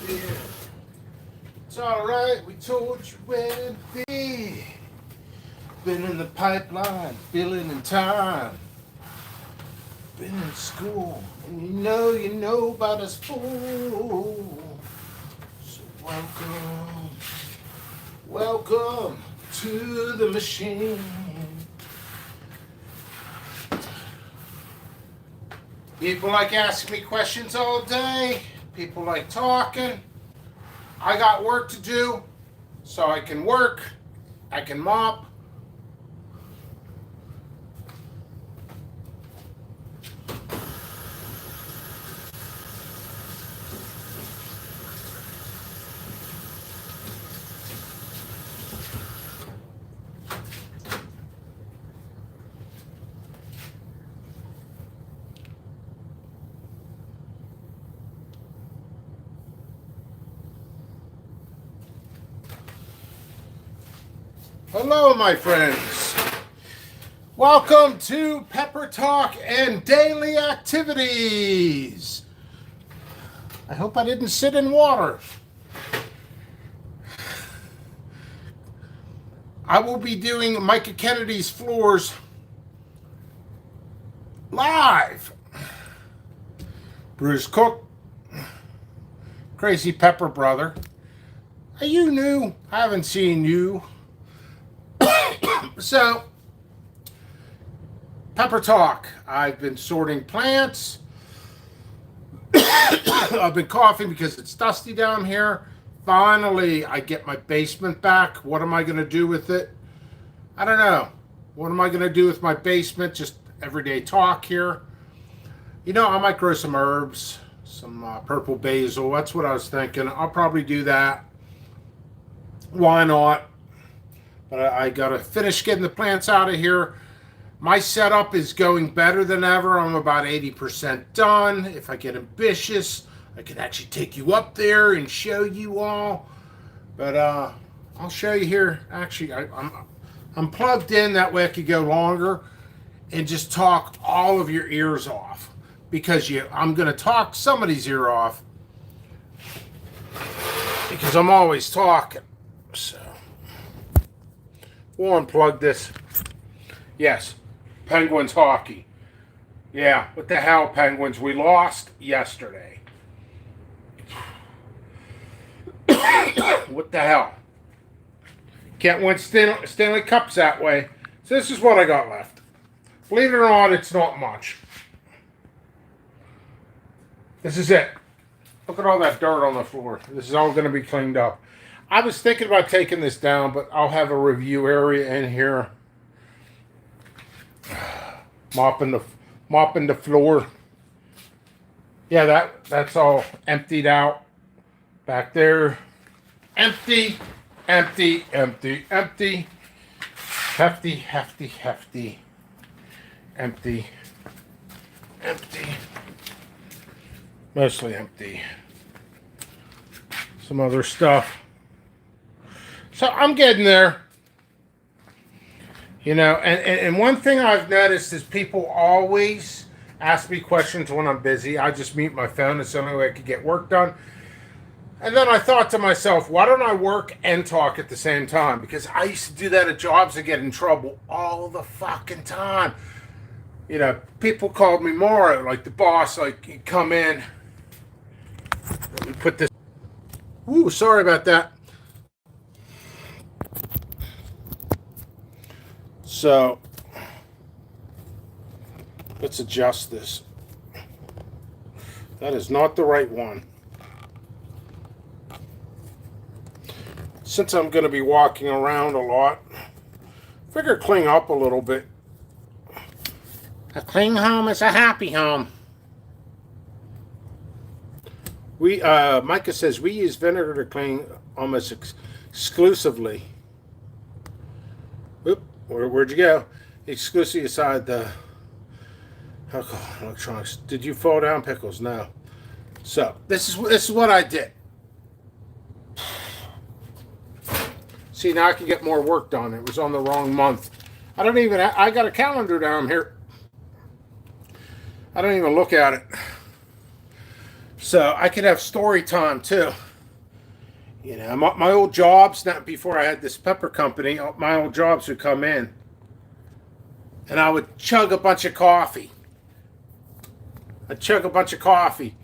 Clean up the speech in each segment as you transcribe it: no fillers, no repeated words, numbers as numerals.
dear. It's alright, we told you where to be. Been in the pipeline, filling in time. Been in school, and you know about us fool. So welcome to the machine. People like asking me questions all day. People like talking. I got work to do, so I can work. I can mop. Hello, my friends. Welcome to Pepper Talk and Daily Activities. I hope I didn't sit in water. I will be doing Micah Kennedy's floors live. Bruce Cook, Crazy Pepper Brother. Are you new? I haven't seen you. So, Pepper Talk. I've been sorting plants. I've been coughing because it's dusty down here. Finally, I get my basement back. What am I going to do with it? I don't know. What am I going to do with my basement? Just everyday talk here. You know, I might grow some herbs, some purple basil. That's what I was thinking. I'll probably do that. Why not? But I got to finish getting the plants out of here. My setup is going better than ever. I'm about 80% done. If I get ambitious, I can actually take you up there and show you all. But I'll show you here. Actually, I'm plugged in. That way I could go longer and just talk all of your ears off. Because I'm going to talk somebody's ear off. Because I'm always talking. So. We'll unplug this. Yes, Penguins hockey. Yeah, what the hell, Penguins? We lost yesterday. What the hell? Can't win Stanley Cups that way. So this is what I got left. Believe it or not, it's not much. This is it. Look at all that dirt on the floor. This is all going to be cleaned up. I was thinking about taking this down, but I'll have a review area in here. Mopping the floor. Yeah, that's all emptied out. Back there. Empty. Hefty. Empty. Mostly empty. Some other stuff. So I'm getting there, you know, and one thing I've noticed is people always ask me questions when I'm busy. I just mute my phone. It's the only way I could get work done. And then I thought to myself, why don't I work and talk at the same time? Because I used to do that at jobs and get in trouble all the fucking time. You know, people called me more, like the boss, like, you come in. Let me put this. Ooh, sorry about that. So, let's adjust this. That is not the right one. Since I'm going to be walking around a lot, figure clean up a little bit. A clean home is a happy home. Micah says we use vinegar to clean almost exclusively. Oop. Where'd you go? Exclusively aside the alcohol electronics. Did you fall down, Pickles? No. So this is what I did. See, now I can get more work done. It was on the wrong month. I got a calendar down here. I don't even look at it. So I could have story time too. My old jobs, not before I had this pepper company, my old jobs would come in and I would chug a bunch of coffee. I'd chug a bunch of coffee.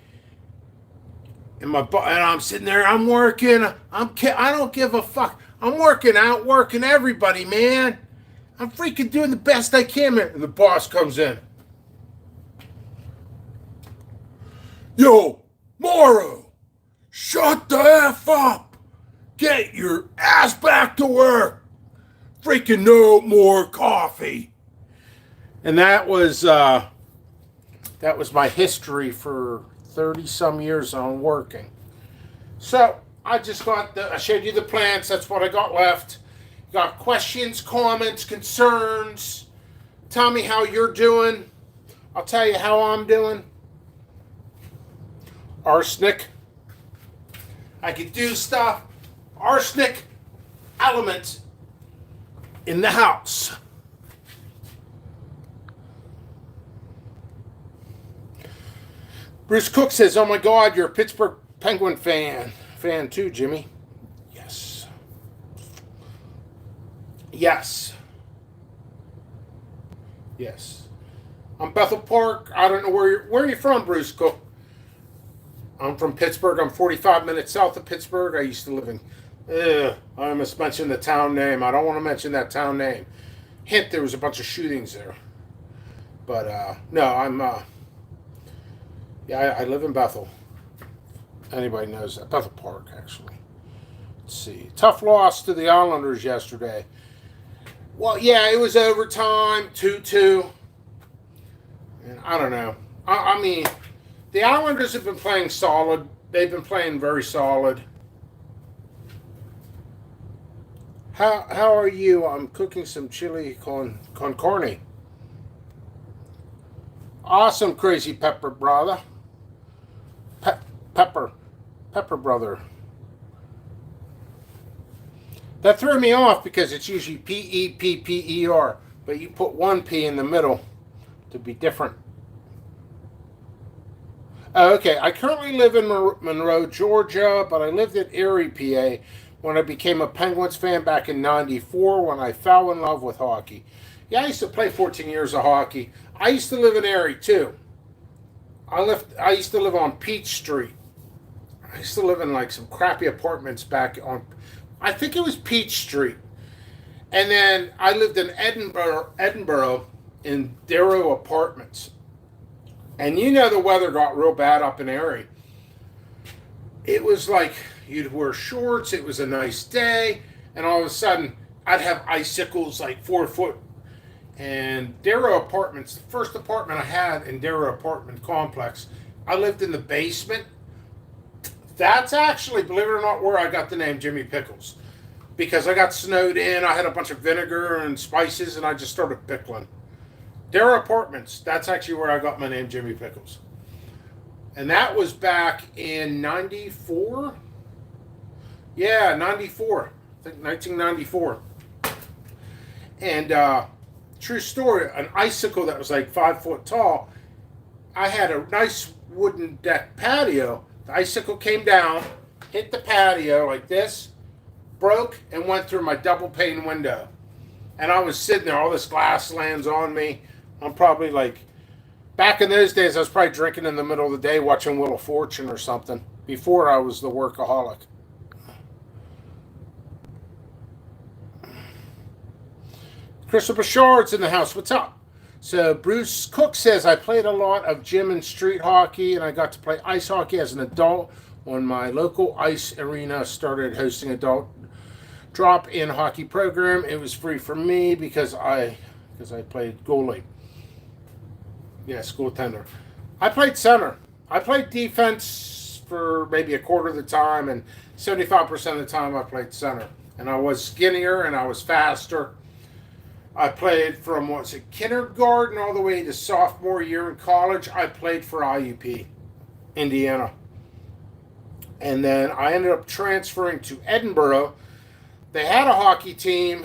And I'm sitting there, I'm working, I don't give a fuck. I'm working out, working everybody, man. I'm freaking doing the best I can, man. And the boss comes in. Yo, Morrow, shut the F up. Get your ass back to work. Freaking no more coffee. And that was my history for 30 some years on working. So I showed you the plants. That's what I got left. Got questions, comments, concerns? Tell me how you're doing. I'll tell you how I'm doing. Arsenic. I could do stuff. Arsenic element in the house. Bruce Cook says, "Oh my God, you're a Pittsburgh Penguin fan too, Jimmy." Yes. Yes. Yes. I'm Bethel Park. I don't know where are you from, Bruce Cook? I'm from Pittsburgh. I'm 45 minutes south of Pittsburgh. I used to live in. I must mention the town name. I don't want to mention that town name. Hint: there was a bunch of shootings there. But no, I'm. Yeah, I live in Bethel. Anybody knows that? Bethel Park, actually. Let's see. Tough loss to the Islanders yesterday. Well, yeah, it was overtime, 2-2. And I don't know. I mean, the Islanders have been playing solid. They've been playing very solid. How are you? I'm cooking some chili con carne. Awesome, Crazy Pepper brother. Pepper brother. That threw me off because it's usually Pepper, but you put one P in the middle to be different. Okay, I currently live in Monroe, Georgia, but I lived in Erie, PA when I became a Penguins fan back in '94 when I fell in love with hockey. Yeah, I used to play 14 years of hockey. I used to live in Erie, too. I used to live on Peach Street. I used to live in like some crappy apartments back on, I think it was Peach Street. And then I lived in Edinboro in Darrow Apartments. And the weather got real bad up in Erie. It was like you'd wear shorts, it was a nice day, and all of a sudden I'd have icicles like 4 foot. And Darrow Apartments, the first apartment I had in Darrow Apartment Complex, I lived in the basement. That's actually, believe it or not, where I got the name Jimmy Pickles. Because I got snowed in, I had a bunch of vinegar and spices, and I just started pickling. Darrow Apartments, that's actually where I got my name Jimmy Pickles. And that was back in 94? Yeah, 94. I think 1994. And, true story, an icicle that was like 5 foot tall. I had a nice wooden deck patio. The icicle came down, hit the patio like this, broke, and went through my double pane window. And I was sitting there, all this glass lands on me. I'm probably like, back in those days, I was probably drinking in the middle of the day, watching Wheel of Fortune or something, before I was the workaholic. Christopher Shard's in the house. What's up? So Bruce Cook says, I played a lot of gym and street hockey, and I got to play ice hockey as an adult when my local ice arena started hosting adult drop-in hockey program. It was free for me because I played goalie. Yes, goaltender. I played center. I played defense for maybe a quarter of the time, and 75% of the time I played center. And I was skinnier and I was faster. I played from, kindergarten all the way to sophomore year in college. I played for IUP, Indiana. And then I ended up transferring to Edinboro. They had a hockey team,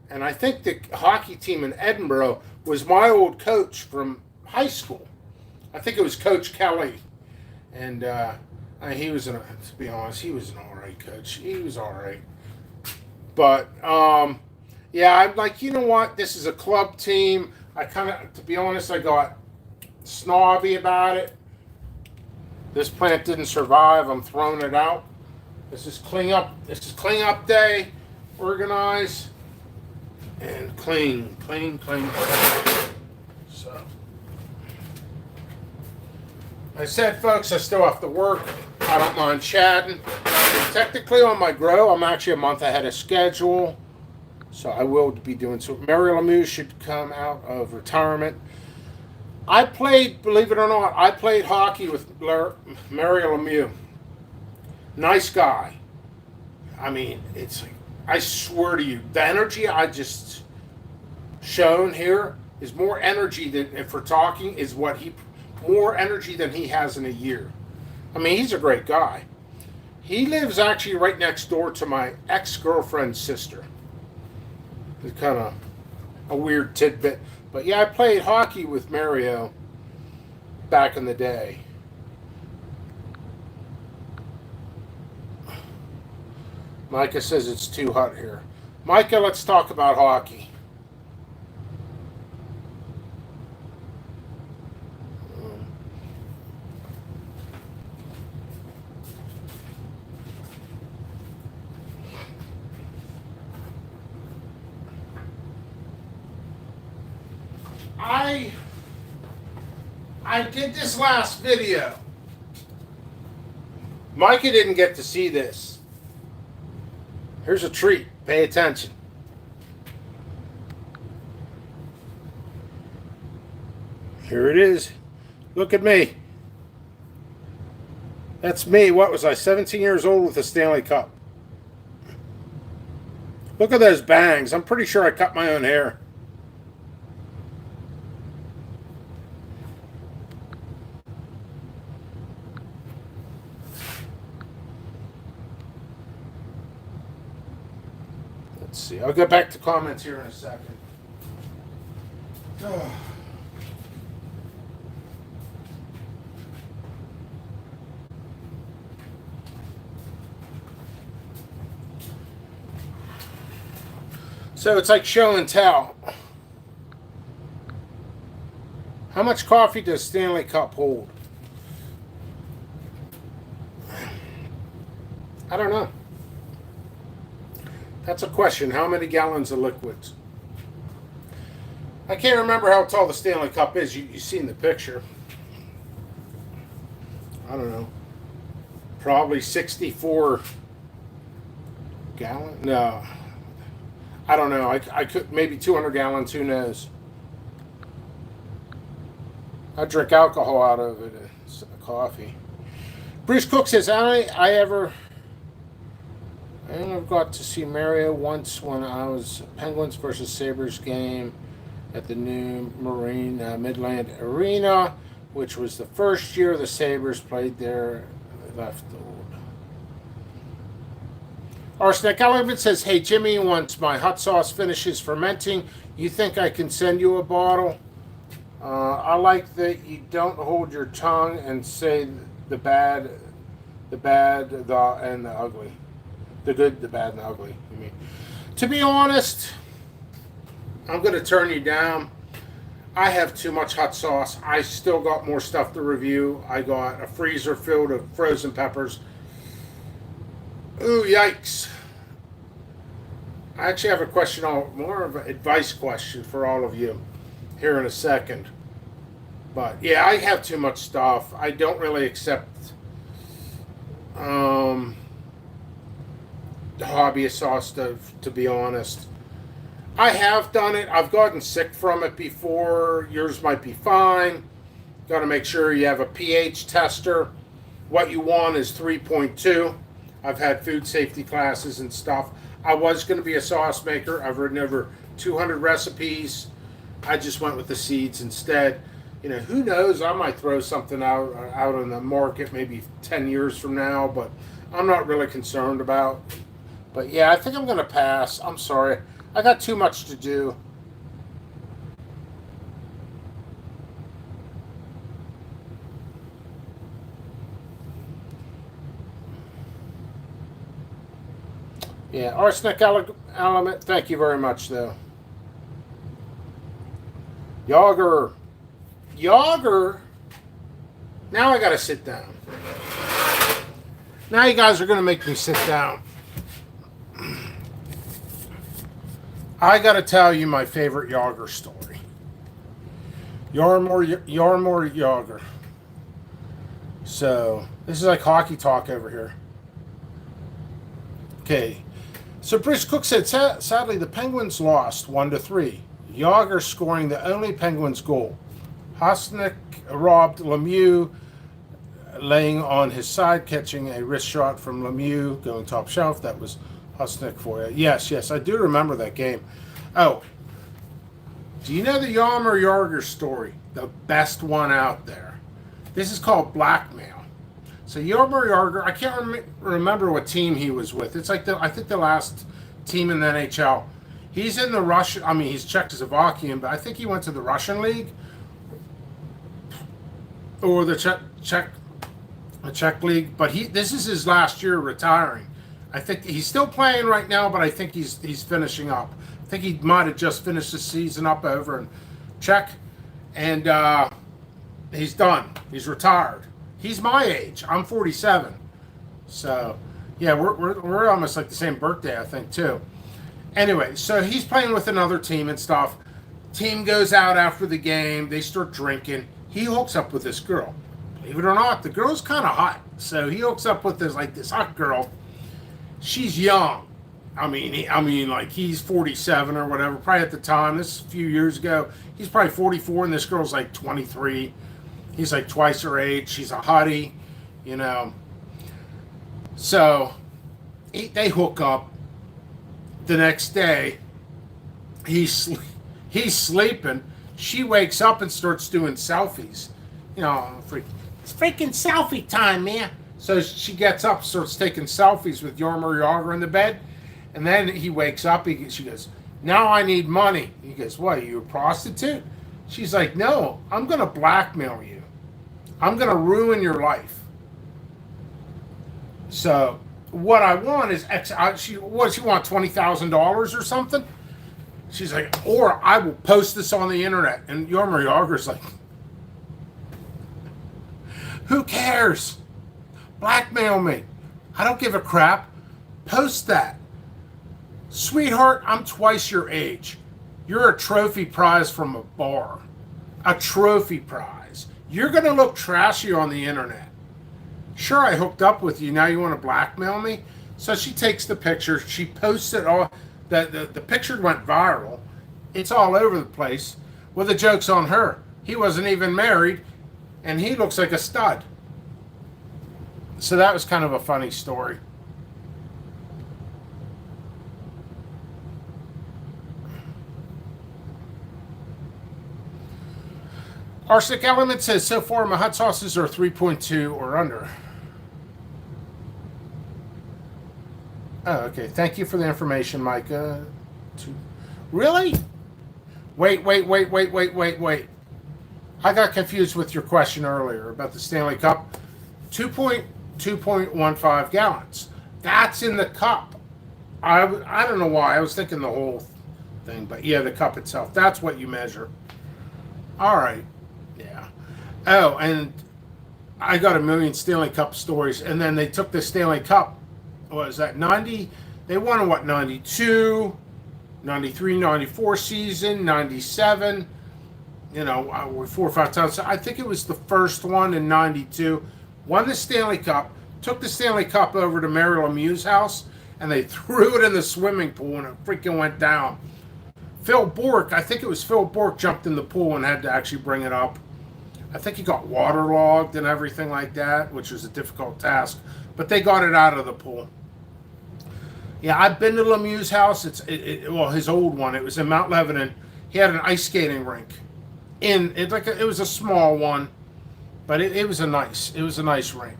and I think the hockey team in Edinboro was my old coach from high school. I think it was Coach Kelly. And he was, to be honest, he was an all right right, Coach. He was all right. But yeah, I'm like, you know what? This is a club team. I kind of, to be honest, I got snobby about it. This plant didn't survive. I'm throwing it out. This is clean up. This is clean up day. Organize and clean, clean, clean. So, I said, folks, I still have to work. I don't mind chatting. Technically, on my grow, I'm actually a month ahead of schedule. So I will be doing so. Mario Lemieux should come out of retirement. I played, believe it or not, I played hockey with Mario Lemieux. Nice guy. I mean, it's like, I swear to you, the energy I just shown here is more energy than, if we're talking, is what he, more energy than he has in a year. I mean, he's a great guy. He lives actually right next door to my ex-girlfriend's sister. It's kind of a weird tidbit. But yeah, I played hockey with Mario back in the day. Micah says it's too hot here. Micah, let's talk about hockey. I did this last video. Micah didn't get to see this. Here's a treat. Pay attention. Here it is. Look at me. That's me. What was I? 17 years old with a Stanley Cup. Look at those bangs. I'm pretty sure I cut my own hair. Let's see. I'll get back to comments here in a second. Oh. So it's like show and tell. How much coffee does Stanley Cup hold? I don't know. That's a question. How many gallons of liquids? I can't remember how tall the Stanley Cup is. You've seen the picture. I don't know. Probably 64 gallons? No. I don't know. I could, maybe 200 gallons. Who knows? I drink alcohol out of it. It's coffee. Bruce Cook says, I never got to see Mario once when I was Penguins versus Sabres game at the new Marine Midland Arena, which was the first year the Sabres played there. Left old. Arsenic Element says, hey Jimmy, once my hot sauce finishes fermenting, you think I can send you a bottle? I like that you don't hold your tongue and say the bad, and the ugly. The good, the bad, and the ugly. I mean, to be honest, I'm going to turn you down. I have too much hot sauce. I still got more stuff to review. I got a freezer filled of frozen peppers. Ooh, yikes. I actually have a question, more of an advice question for all of you here in a second. But yeah, I have too much stuff. I don't really accept hobbyist sauce, to be honest. I have done it. I've gotten sick from it before. Yours might be fine. Got to make sure you have a pH tester. What you want is 3.2. I've had food safety classes and stuff. I was going to be a sauce maker. I've written over 200 recipes. I just went with the seeds instead. You know, who knows? I might throw something out on the market maybe 10 years from now, but I'm not really concerned about. But yeah, I think I'm going to pass. I'm sorry. I got too much to do. Yeah, element. Thank you very much, though. Yager. Yager. Now I gotta sit down. Now you guys are gonna make me sit down. I gotta tell you my favorite Yager story. Yarmor Yager. So this is like hockey talk over here. Okay. So Bruce Cook said, sadly, the Penguins lost 1-3. Yager scoring the only Penguins goal. Hosnick robbed Lemieux, laying on his side, catching a wrist shot from Lemieux, going top shelf. That was Hosnick for you. Yes, I do remember that game. Oh, do you know the Yarmer Yager story? The best one out there. This is called blackmail. So Yarmer Yager, I can't remember what team he was with. It's like I think the last team in the NHL. He's in the Russian. I mean, he's Czechoslovakian, but I think he went to the Russian league or the Czech league. But this is his last year retiring. I think he's still playing right now, but I think he's finishing up. I think he might have just finished the season up over in Czech, and he's done. He's retired. He's my age. I'm 47. So, yeah, we're almost like the same birthday, I think, too. Anyway, so he's playing with another team and stuff. Team goes out after the game. They start drinking. He hooks up with this girl. Believe it or not, the girl's kind of hot. So he hooks up with this hot girl. She's young. I mean, like he's 47 or whatever. Probably at the time, this is a few years ago. He's probably 44, and this girl's like 23. He's like twice her age. She's a hottie, you know. So they hook up. The next day, he's sleeping. She wakes up and starts doing selfies. You know, it's freaking selfie time, man. So she gets up, starts taking selfies with Yarmer Yager in the bed. And then he wakes up. She goes, now I need money. He goes, what, are you a prostitute? She's like, no, I'm going to blackmail you. I'm going to ruin your life. So what I want is, she want $20,000 or something? She's like, or I will post this on the internet. And Yarmer Yager's like, who cares? Blackmail me. I don't give a crap. Post that. Sweetheart, I'm twice your age. You're a trophy prize from a bar. A trophy prize. You're going to look trashy on the internet. Sure, I hooked up with you. Now you want to blackmail me? So she takes the picture. She posts it all. The picture went viral. It's all over the place. Well, the joke's on her. He wasn't even married, and he looks like a stud. So that was kind of a funny story. Arsenic Element says, so far my hot sauces are 3.2 or under. Oh, okay. Thank you for the information, Micah. Really? Wait. I got confused with your question earlier about the Stanley Cup. 2.15 gallons. That's in the cup. I don't know why. I was thinking the whole thing, but yeah, the cup itself. That's what you measure. All right. Yeah. Oh, and I got a million Stanley Cup stories, and then they took the Stanley Cup. What is that, 90? They won in what, 92, 93, 94 season, 97, you know, 4 or 5 times. So I think it was the first one in 92. Won the Stanley Cup, took the Stanley Cup over to Mary Lemieux's house, and they threw it in the swimming pool, and it freaking went down. Phil Bourque, I think it was Phil Bourque, jumped in the pool and had to actually bring it up. I think he got waterlogged and everything like that, which was a difficult task. But they got it out of the pool. Yeah, I've been to Lemieux's house. Well, his old one. It was in Mount Lebanon. He had an ice skating rink. It was a small one, but it was a nice rink.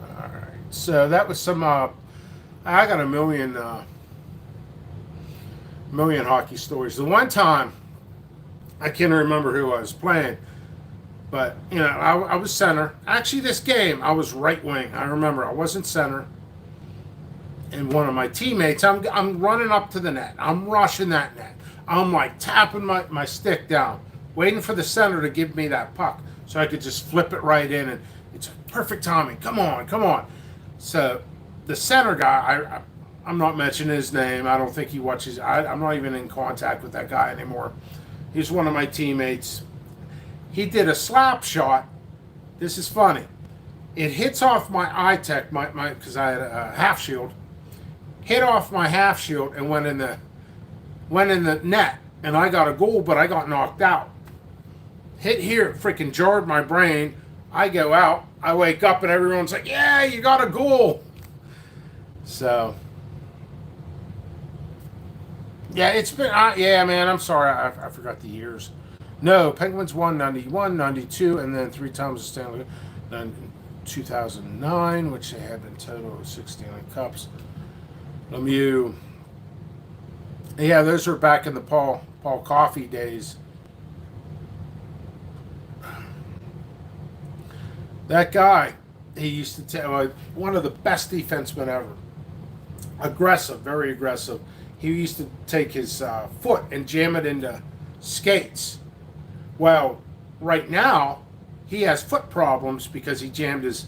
All right. So that was some. I got a million hockey stories. The one time, I can't remember who I was playing. But, I was center. Actually, this game, I was right wing. I remember I wasn't center. And one of my teammates, I'm running up to the net. I'm rushing that net. I'm like tapping my stick down, waiting for the center to give me that puck so I could just flip it right in. And it's perfect timing. Come on, come on. So the center guy, I'm not mentioning his name. I don't think he watches. I'm not even in contact with that guy anymore. He's one of my teammates. He did a slap shot. This is funny. It hits off my I-Tech, because I had a half shield. Hit off my half shield and went in the net, and I got a goal, but I got knocked out. Hit here, freaking jarred my brain. I go out, I wake up, and everyone's like, "Yeah, you got a goal." So, yeah, it's been, yeah, man. I'm sorry, I forgot the years. No, Penguins won 91, 92, and then 3 times the Stanley Cup. Then 2009, which they had in total of 6 Stanley Cups. Lemieux. Yeah, those were back in the Paul Coffey days. That guy, he used to tell one of the best defensemen ever. Aggressive, very aggressive. He used to take his foot and jam it into skates. Well, right now he has foot problems because he jammed his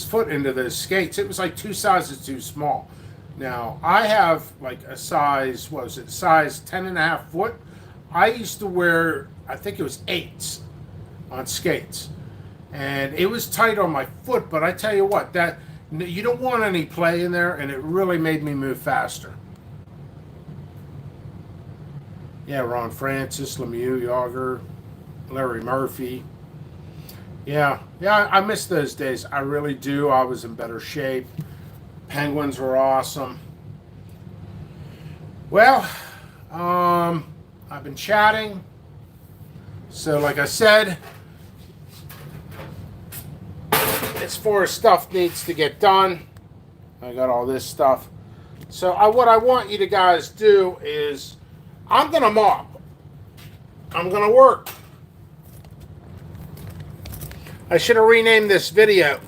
foot into those skates. It was like 2 sizes too small. Now, I have like a size, what was it, size 10.5 foot. I used to wear, I think it was 8s on skates. And it was tight on my foot, but I tell you what, that you don't want any play in there, and it really made me move faster. Yeah, Ron Francis, Lemieux, Yager, Larry Murphy. Yeah, I miss those days. I really do. I was in better shape. Penguins were awesome. Well, I've been chatting. So, like I said, as far as stuff needs to get done, I got all this stuff. So, what I want you to guys do is, I'm going to mop. I'm going to work. I should have renamed this video.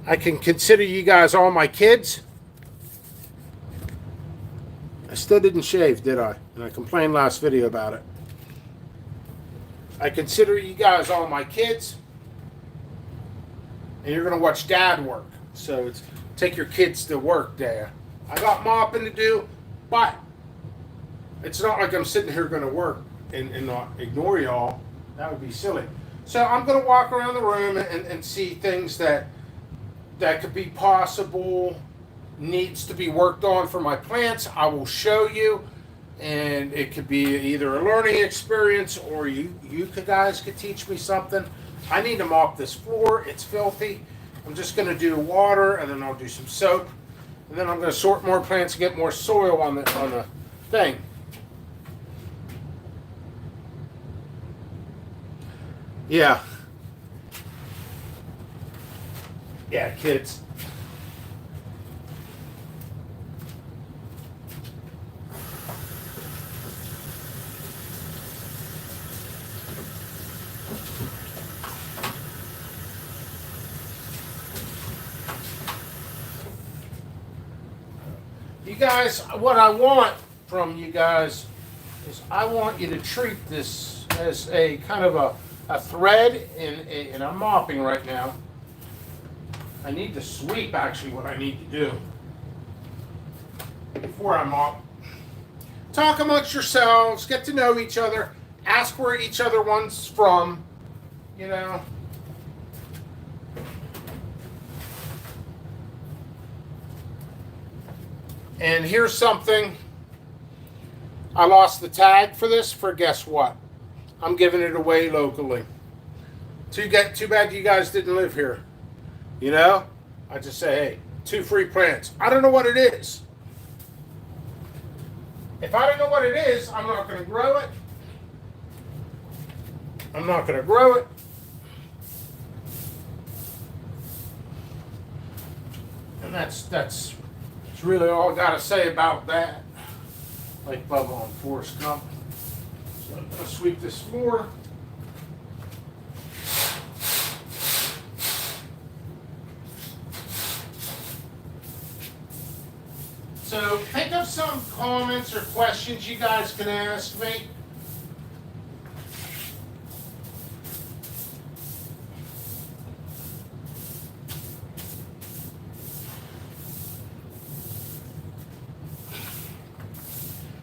I can consider you guys all my kids. I still didn't shave, did I? And I complained last video about it. I consider you guys all my kids. And you're going to watch Dad work. So it's take your kids to work day. I got mopping to do, but it's not like I'm sitting here going to work and not ignore y'all. That would be silly. So I'm going to walk around the room and see things that could be possible, needs to be worked on for my plants. I will show you, and it could be either a learning experience or you guys could teach me something. I need to mop this floor. It's filthy. I'm just going to do water, and then I'll do some soap, and then I'm going to sort more plants and get more soil on the thing. Yeah. Yeah, kids. You guys, what I want from you guys is I want you to treat this as a kind of a thread, and I'm mopping right now. I need to sweep, actually, what I need to do before I mop. Talk amongst yourselves, get to know each other, ask where each other one's from, you know. And here's something. I lost the tag for this, for guess what? I'm giving it away locally. Too bad you guys didn't live here. You know? I just say, hey, 2 free plants. I don't know what it is. If I don't know what it is, I'm not going to grow it. I'm not going to grow it. And that's really all I got to say about that. Like Bubba on Forrest Gump. So I'm going to sweep this floor. So think of some comments or questions you guys can ask me.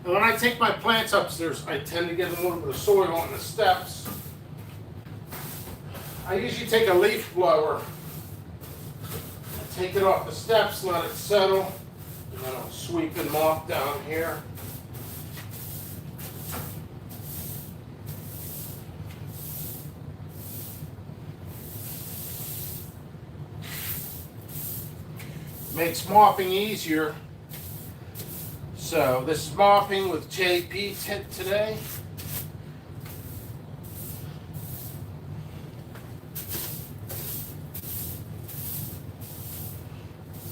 And when I take my plants upstairs, I tend to get a little bit of soil on the steps. I usually take a leaf blower, take it off the steps, let it settle, and then I'll sweep and mop down here. Makes mopping easier. So this is mopping with JP today.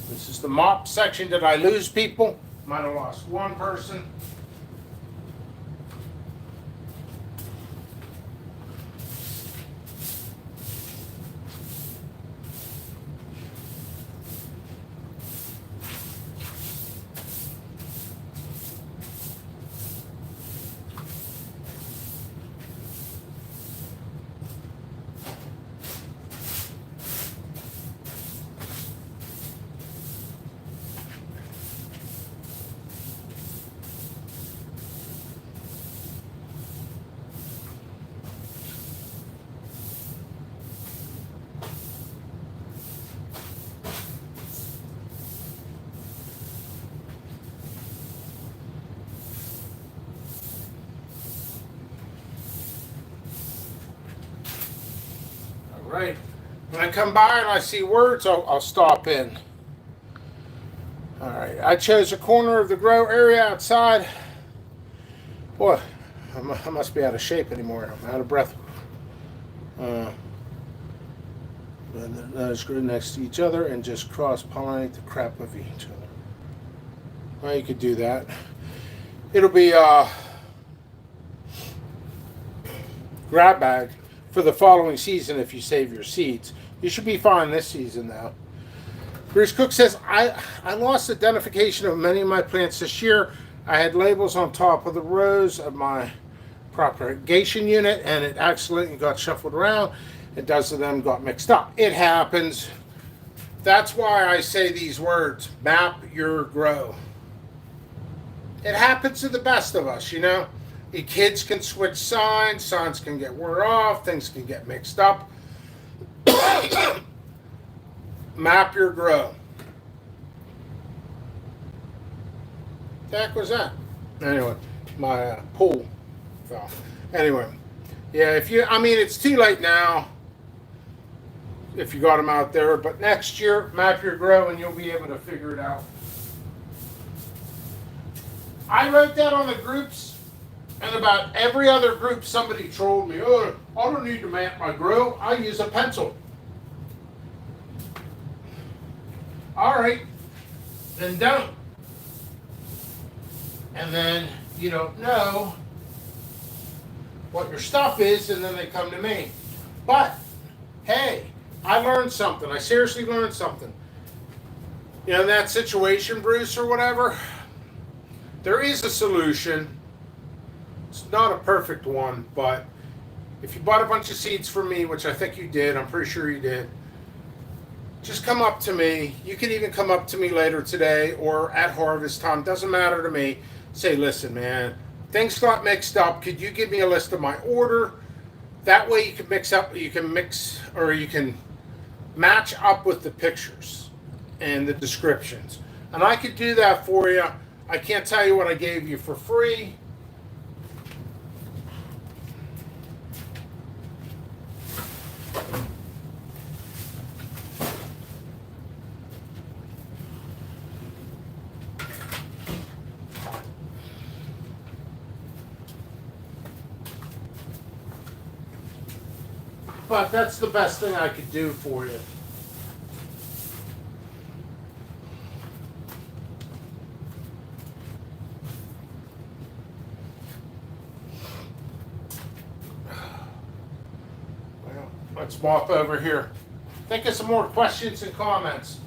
This is the mop section. Did I lose people? Might have lost one person. Right. When I come by and I see words, I'll stop in. All right. I chose a corner of the grow area outside. Boy, I must be out of shape anymore. I'm out of breath. Those grow next to each other and just cross-pollinate the crap of each other. Well, you could do that. It'll be a grab bag for the following season if you save your seeds. You should be fine this season though. Bruce Cook says, I lost identification of many of my plants this year. I had labels on top of the rows of my propagation unit and it accidentally got shuffled around. And dozens of them got mixed up. It happens. That's why I say these words, map your grow. It happens to the best of us, you know. The kids can switch signs can get wore off, things can get mixed up. Map your grow. The heck was that? Anyway, my pool fell. Anyway, yeah, it's too late now if you got them out there, but next year, map your grow and you'll be able to figure it out. I wrote that on the groups. And about every other group, somebody trolled me. Oh, I don't need to map my grow. I use a pencil. All right, then don't. And then you don't know what your stuff is, and then they come to me. But, hey, I learned something. I seriously learned something. You know, in that situation, Bruce, or whatever, there is a solution. It's not a perfect one, but if you bought a bunch of seeds from me, which I think you did, I'm pretty sure you did, just come up to me. You can even come up to me later today or at harvest time. Doesn't matter to me. Say, listen, man, things got mixed up. Could you give me a list of my order? That way you can you can match up with the pictures and the descriptions. And I could do that for you. I can't tell you what I gave you for free. But that's the best thing I could do for you. Well, let's mop over here. Think of some more questions and comments.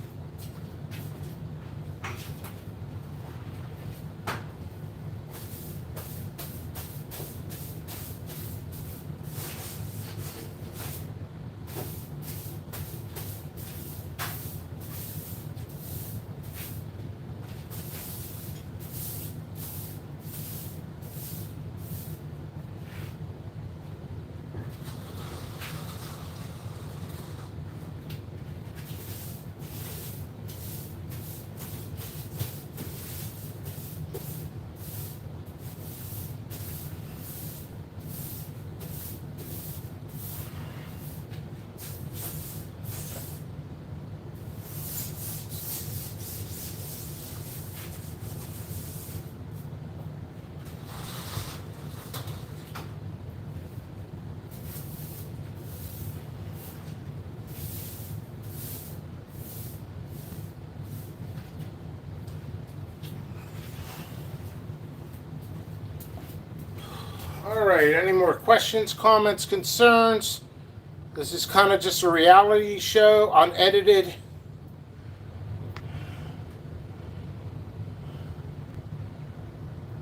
All right, any more questions, comments, concerns? This is kind of just a reality show, unedited.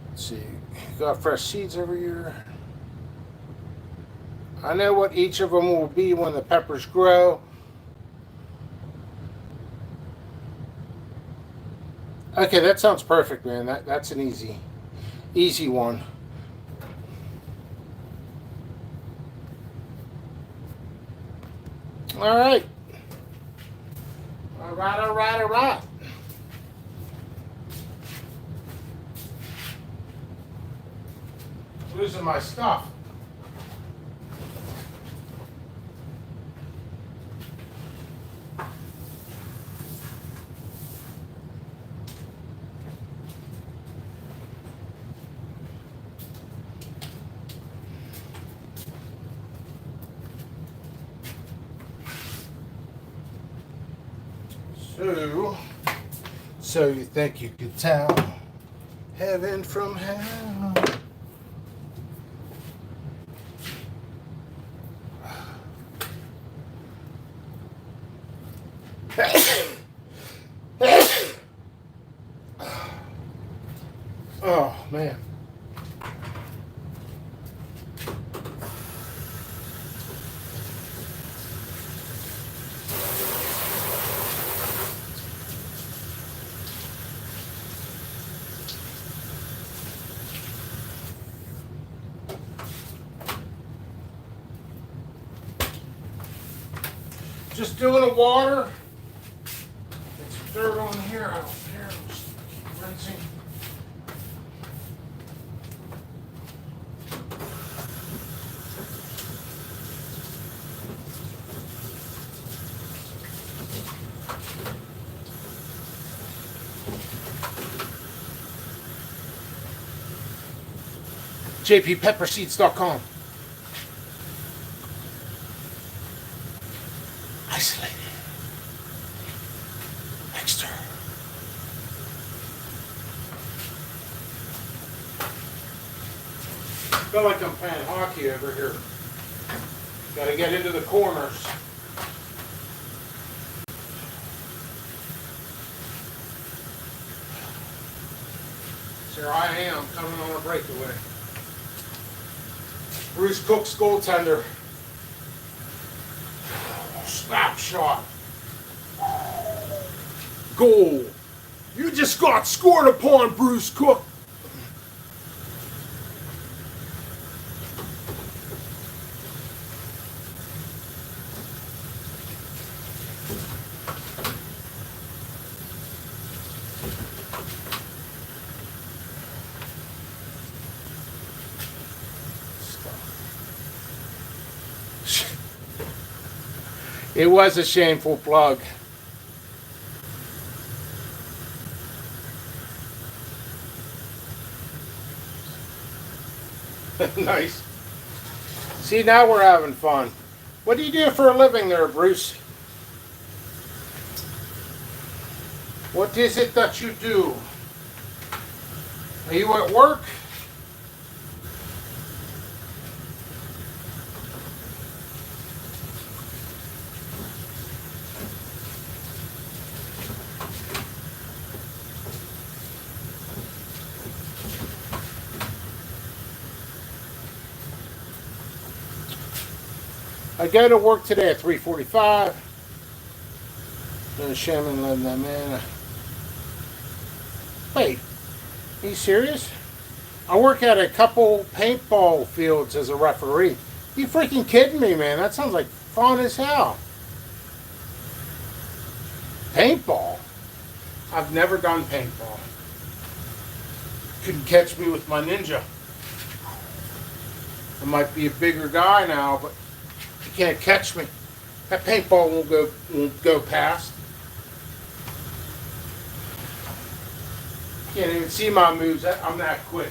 Let's see, got fresh seeds every year. I know what each of them will be when the peppers grow. Okay, that sounds perfect, man. That's an easy one. All right. All right. Losing my stuff. So you think you could tell heaven from hell? Oh man. Just doing the water. It's dirt on here. I don't care. Just keep rinsing. jppepperseeds.com. Isolated. Extra. Feel like I'm playing hockey over here. Gotta get into the corners. So here I am coming on a breakaway. Bruce Cook's goaltender. Slap shot. Goal. You just got scored upon, Bruce Cook. It was a shameful plug. Nice. See, now we're having fun. What do you do for a living there, Bruce? What is it that you do? Are you at work? I go to work today at 3:45. No shaman letting that man. Wait, are you serious? I work at a couple paintball fields as a referee. You freaking kidding me, man? That sounds like fun as hell. Paintball? I've never done paintball. Couldn't catch me with my ninja. I might be a bigger guy now, but you can't catch me. That paintball won't go past. Can't even see my moves. I'm that quick.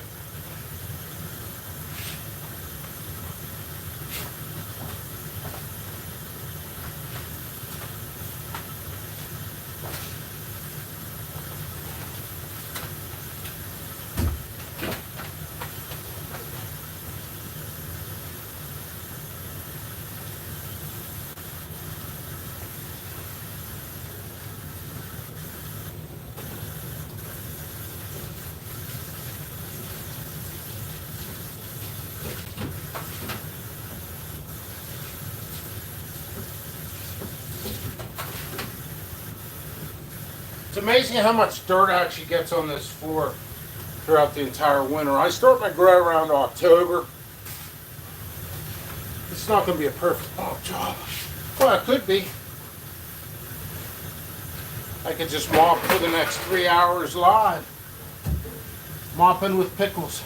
amazing how much dirt actually gets on this floor throughout the entire winter. I start my grow around October. It's not going to be a perfect mop job. Well, it could be. I could just mop for the next 3 hours live. Mopping with pickles.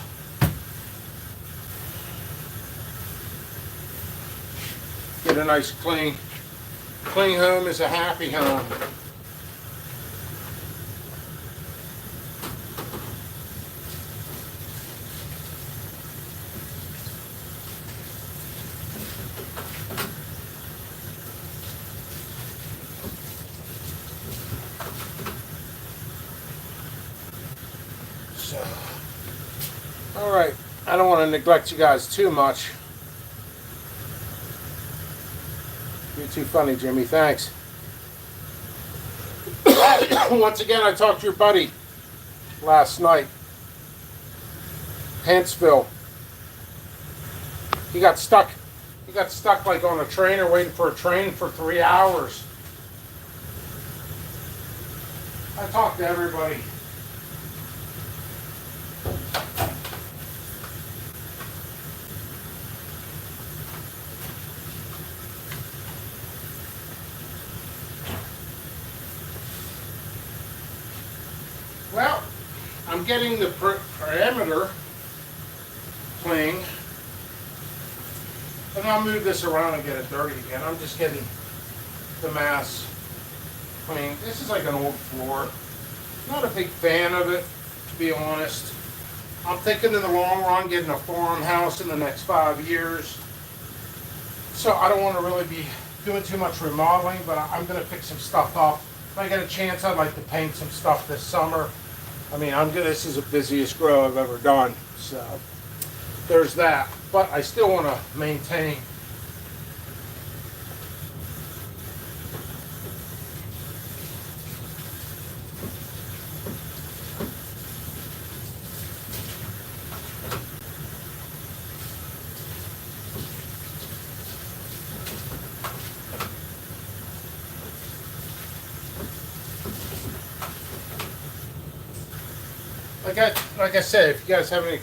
Get a nice clean home is a happy home. So, all right, I don't want to neglect you guys too much. You're too funny, Jimmy. Thanks. Once again, I talked to your buddy last night, Huntsville. He got stuck. He got stuck like on a train or waiting for a train for 3 hours. I talked to everybody. Well, I'm getting the parameter clean, and I'll move this around and get it dirty again. I'm just getting the mass clean. This is like an old floor. Not a big fan of it, to be honest. I'm thinking in the long run getting a farmhouse in the next 5 years. So I don't want to really be doing too much remodeling, but I'm going to fix some stuff up. If I get a chance, I'd like to paint some stuff this summer. I mean, this is the busiest grow I've ever done, so there's that. But I still want to maintain. Like I said, if you guys have any,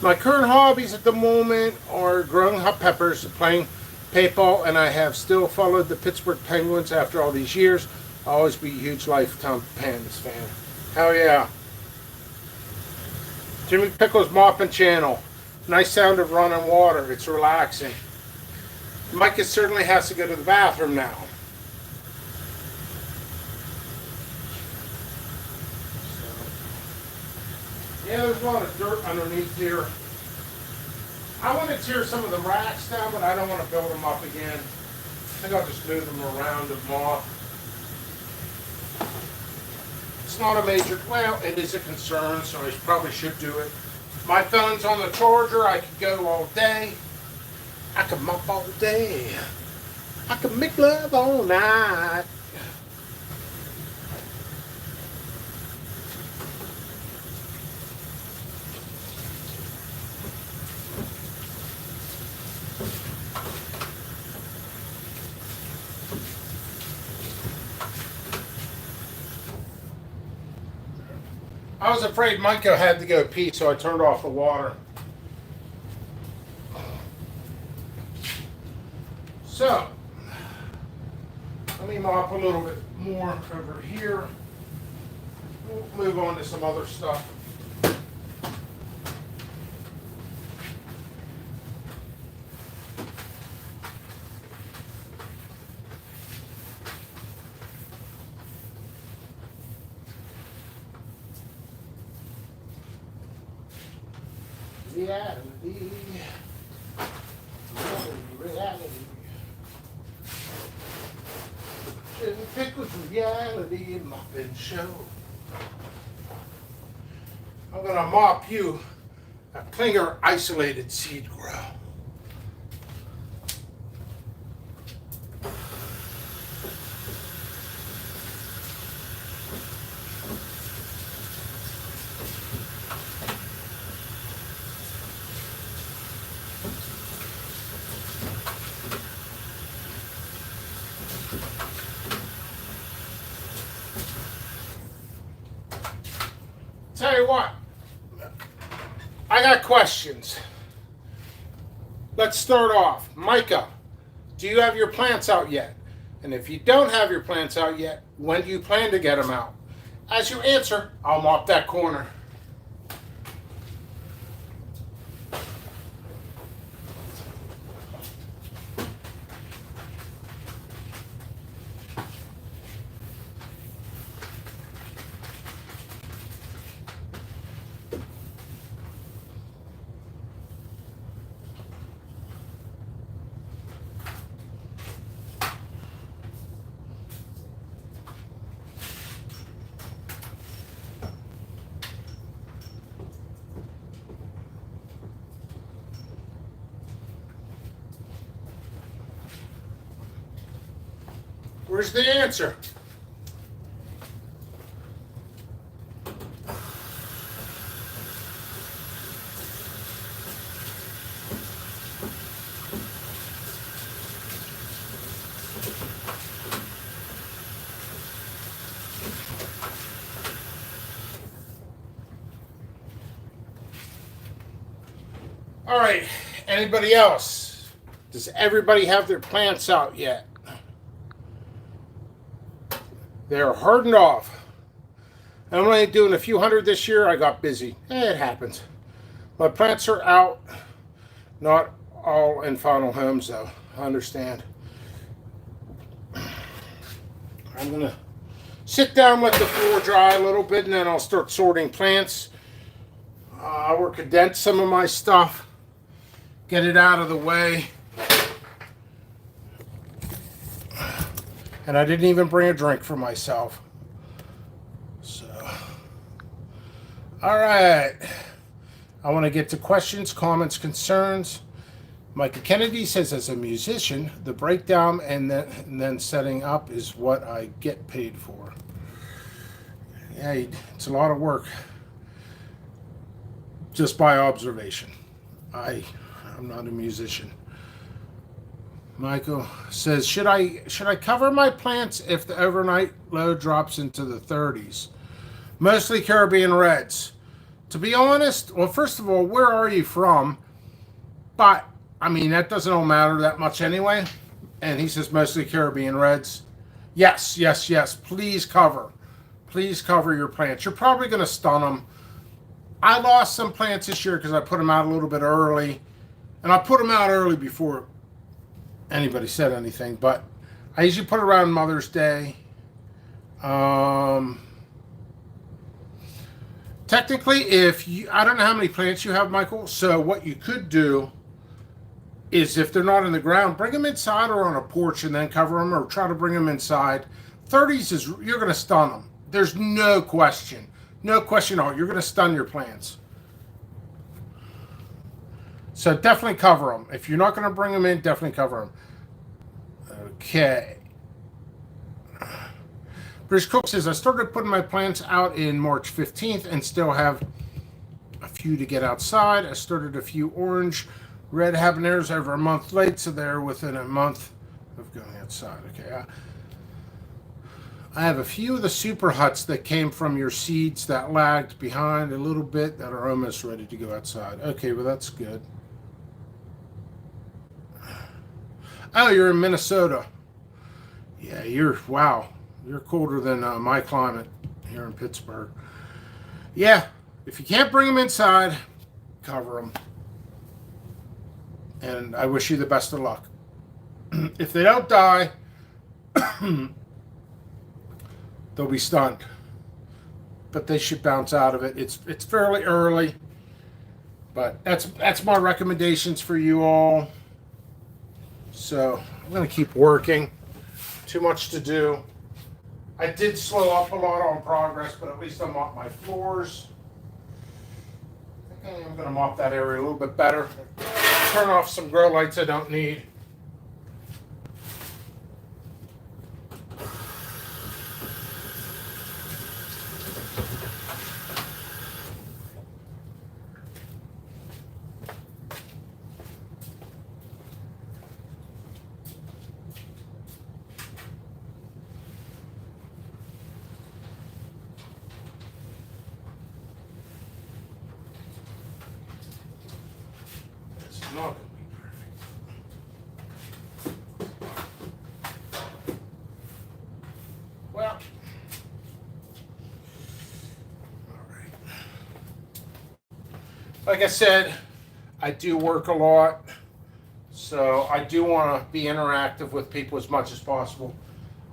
my current hobbies at the moment are growing hot peppers, playing paintball, and I have still followed the Pittsburgh Penguins after all these years. I'll always be a huge lifetime Panthers fan. Hell yeah. Jimmy Pickles Mopping Channel. Nice sound of running water. It's relaxing. Micah certainly has to go to the bathroom now. Yeah, there's a lot of dirt underneath here. I want to tear some of the racks down, but I don't want to build them up again. I think I'll just move them around and mop. It's not a major, well, it is a concern, so I probably should do it. My phone's on the charger. I could go all day. I could mop all day. I could make love all night. I was afraid Micah had to go pee, so I turned off the water. So, let me mop a little bit more over here. We'll move on to some other stuff. Reality. Jimmy Pickles Reality Mopping Show. I'm going to mop you a Klinger isolated seed grow. you what, I got questions. Let's start off. Micah, do you have your plants out yet? And if you don't have your plants out yet, when do you plan to get them out? As you answer, I'll mop that corner. Where's the answer? All right, anybody else? Does everybody have their plants out yet? They're hardened off. I'm only doing a few hundred this year. I got busy. It happens. My plants are out. Not all in final homes, though. I understand. I'm going to sit down, let the floor dry a little bit, and then I'll start sorting plants. I will condense some of my stuff. Get it out of the way. And I didn't even bring a drink for myself. So, all right. I want to get to questions, comments, concerns. Micah Kennedy says, as a musician, the breakdown and then setting up is what I get paid for. Yeah, it's a lot of work. Just by observation. I'm not a musician. Michael says, should I cover my plants if the overnight low drops into the 30s? Mostly Caribbean Reds. To be honest, well, first of all, where are you from? But, I mean, that doesn't all matter that much anyway. And he says mostly Caribbean Reds. Yes, yes, yes. Please cover. Please cover your plants. You're probably going to stun them. I lost some plants this year because I put them out a little bit early. And I put them out early before anybody said anything, but I usually put it around Mother's Day. Technically, I don't know how many plants you have, Michael, so what you could do is if they're not in the ground, bring them inside or on a porch and then cover them, or try to bring them inside. 30s is, you're going to stun them. There's no question. No question at all. You're going to stun your plants. So definitely cover them. If you're not going to bring them in, definitely cover them. Okay. British Cook says, I started putting my plants out in March 15th and still have a few to get outside. I started a few orange red habaneros over a month late, so they're within a month of going outside. Okay. I have a few of the super huts that came from your seeds that lagged behind a little bit that are almost ready to go outside. Okay, well, that's good. Oh, you're in Minnesota. Yeah, wow. You're colder than my climate here in Pittsburgh. Yeah, if you can't bring them inside, cover them. And I wish you the best of luck. If they don't die, they'll be stunned. But they should bounce out of it. It's fairly early. But that's my recommendations for you all. So I'm going to keep working. Too much to do. I did slow up a lot on progress, but at least I mopped my floors. I think I'm going to mop that area a little bit better. Turn off some grow lights I don't need. not going to be perfect. Well, all right. Like I said, I do work a lot, so I do want to be interactive with people as much as possible.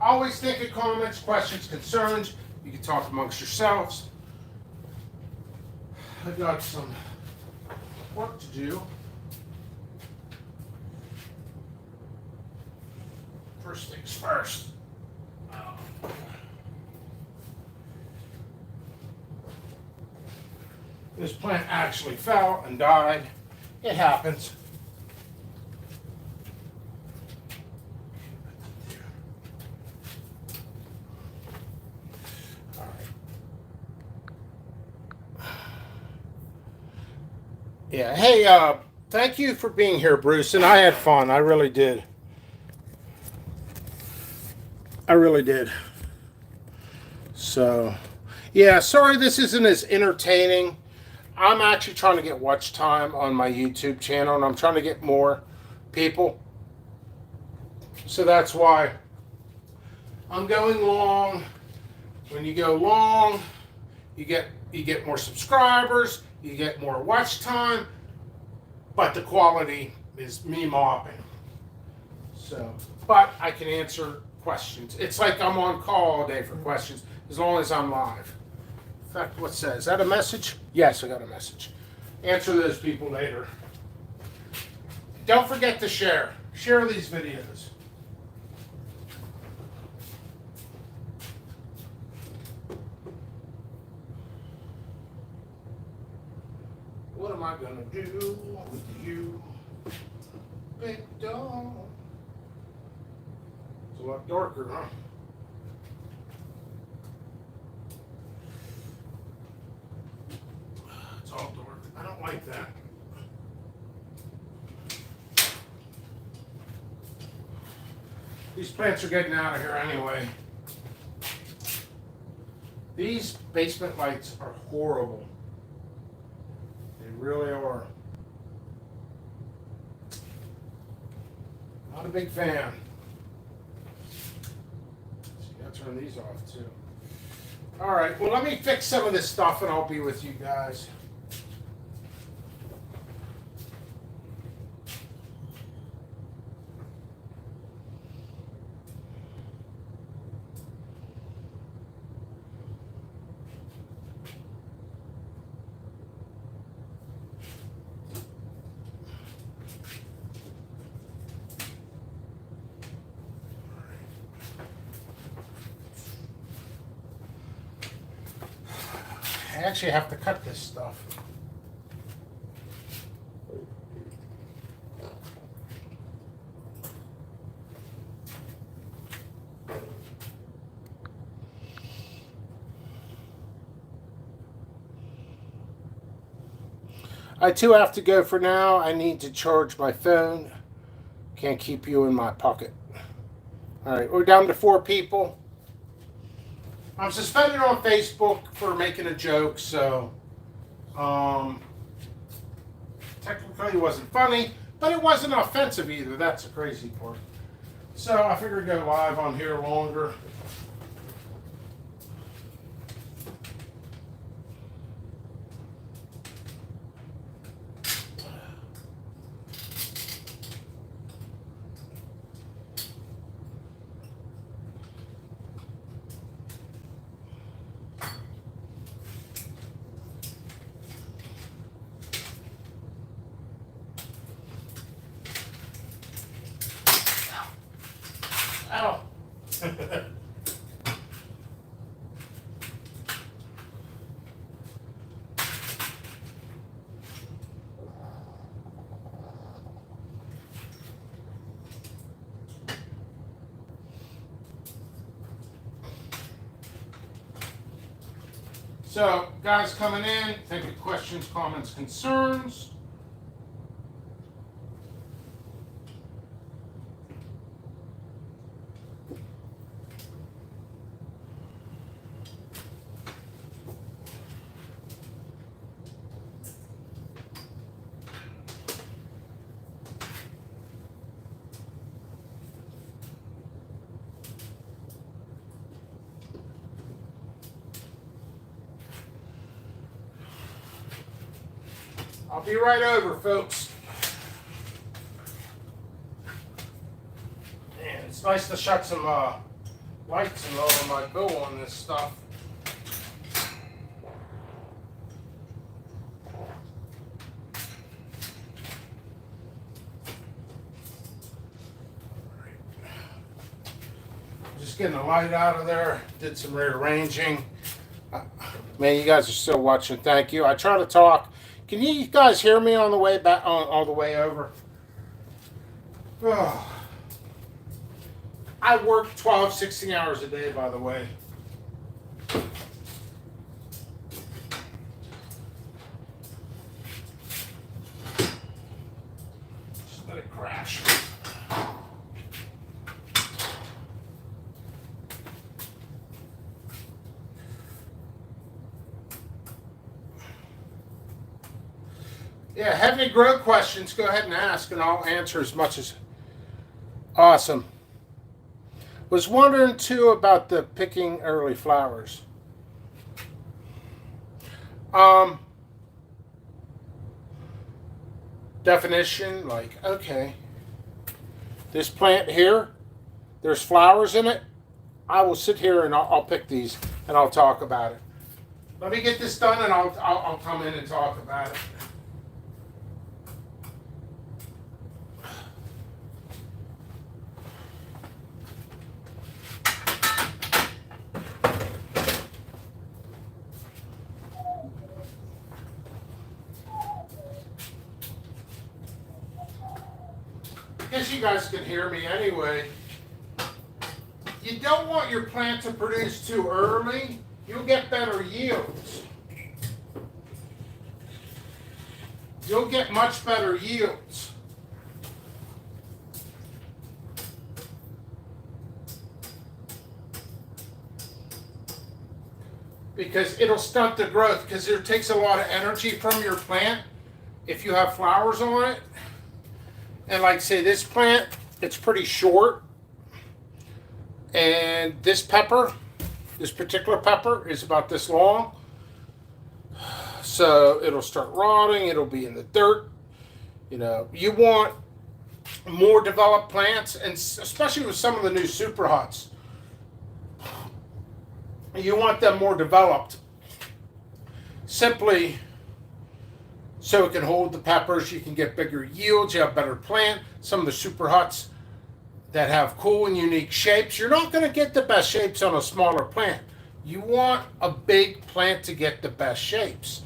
Always think of comments, questions, concerns. You can talk amongst yourselves. I got some work to do. First things first. This plant actually fell and died. It happens. All right. Yeah, hey, thank you for being here, Bruce, and I had fun. I really did. I really did. So, yeah, sorry this isn't as entertaining. I'm actually trying to get watch time on my YouTube channel, and I'm trying to get more people. So that's why I'm going long. When you go long, you get more subscribers, you get more watch time, but the quality is me mopping. So, but I can answer questions. It's like I'm on call all day for questions, as long as I'm live. In fact, what's that? Is that a message? Yes, I got a message. Answer those people later. Don't forget to share. Share these videos. What am I gonna do with you, big dog? It's a lot darker, huh? It's all dark. I don't like that. These plants are getting out of here anyway. These basement lights are horrible. They really are. Not a big fan. So you gotta turn these off too. All right, well, let me fix some of this stuff and I'll be with you guys. I actually have to cut this stuff. I too have to go for now. I need to charge my phone. Can't keep you in my pocket. All right, we're down to 4 people. I'm suspended on Facebook for making a joke, so technically it wasn't funny, but it wasn't offensive either. That's the crazy part. So I figured I'd go live on here longer. Ow. So, guys coming in, think of questions, comments, concerns. I'll be right over, folks. Man, it's nice to shut some lights and lower my bill on this stuff. Just getting the light out of there. Did some rearranging. Man, you guys are still watching. Thank you. I try to talk. Can you guys hear me on the way back, all the way over? Oh. I work 12, 16 hours a day, by the way. Just let it crash. Yeah, have any grow questions, go ahead and ask, and I'll answer as much as... Awesome. Was wondering, too, about the picking early flowers. Definition, like, okay. This plant here, there's flowers in it. I will sit here and I'll pick these, and I'll talk about it. Let me get this done, and I'll come in and talk about it. I guess you guys can hear me anyway. You don't want your plant to produce too early. You'll get better yields. You'll get much better yields. Because it'll stunt the growth, because it takes a lot of energy from your plant if you have flowers on it. And like say this plant, it's pretty short. And this pepper, this particular pepper is about this long. So it'll start rotting, it'll be in the dirt. You know, you want more developed plants, and especially with some of the new super huts. You want them more developed. Simply so it can hold the peppers, you can get bigger yields, you have better plant. Some of the super huts that have cool and unique shapes, you're not going to get the best shapes on a smaller plant. You want a big plant to get the best shapes.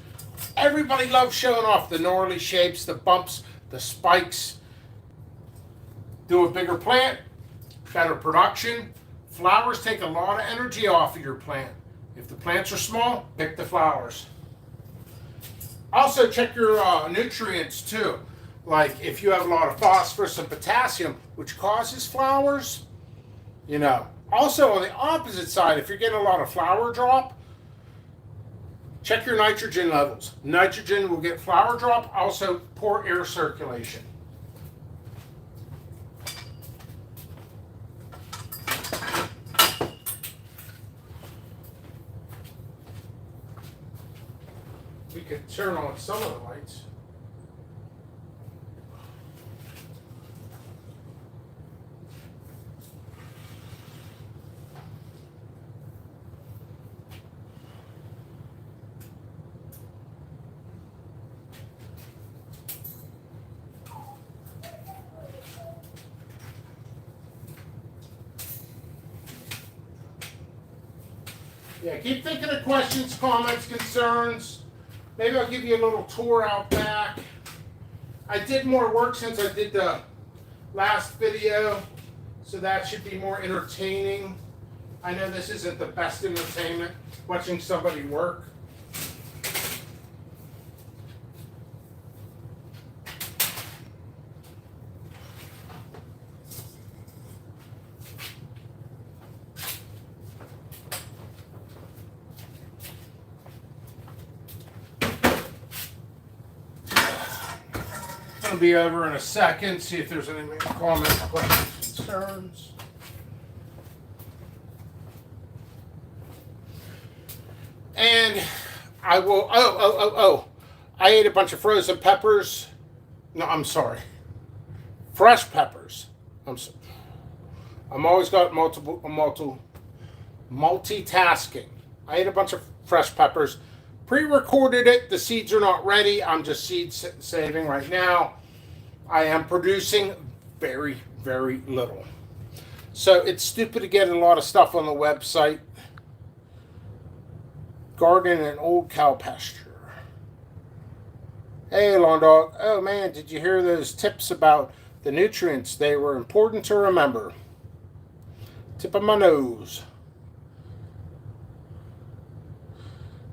Everybody loves showing off the gnarly shapes, the bumps, the spikes. Do a bigger plant, better production. Flowers take a lot of energy off of your plant. If the plants are small, pick the flowers. Also check your nutrients too. Like if you have a lot of phosphorus and potassium, which causes flowers, you know. Also on the opposite side, if you're getting a lot of flower drop, check your nitrogen levels. Nitrogen will get flower drop, also poor air circulation. We could turn on some of the lights. Yeah, keep thinking of questions, comments, concerns. Maybe I'll give you a little tour out back. I did more work since I did the last video, so that should be more entertaining. I know this isn't the best entertainment, watching somebody work. It'll be over in a second. See if there's any comments, questions, concerns. And I will. I ate a bunch of frozen peppers. No, I'm sorry. Fresh peppers. I'm so, I'm always got multitasking. I ate a bunch of fresh peppers. Pre-recorded it. The seeds are not ready. I'm just seed saving right now. I am producing very, very little. So it's stupid to get a lot of stuff on the website. Garden and old cow pasture. Hey, Lawn Dog. Oh man, did you hear those tips about the nutrients? They were important to remember. Tip of my nose.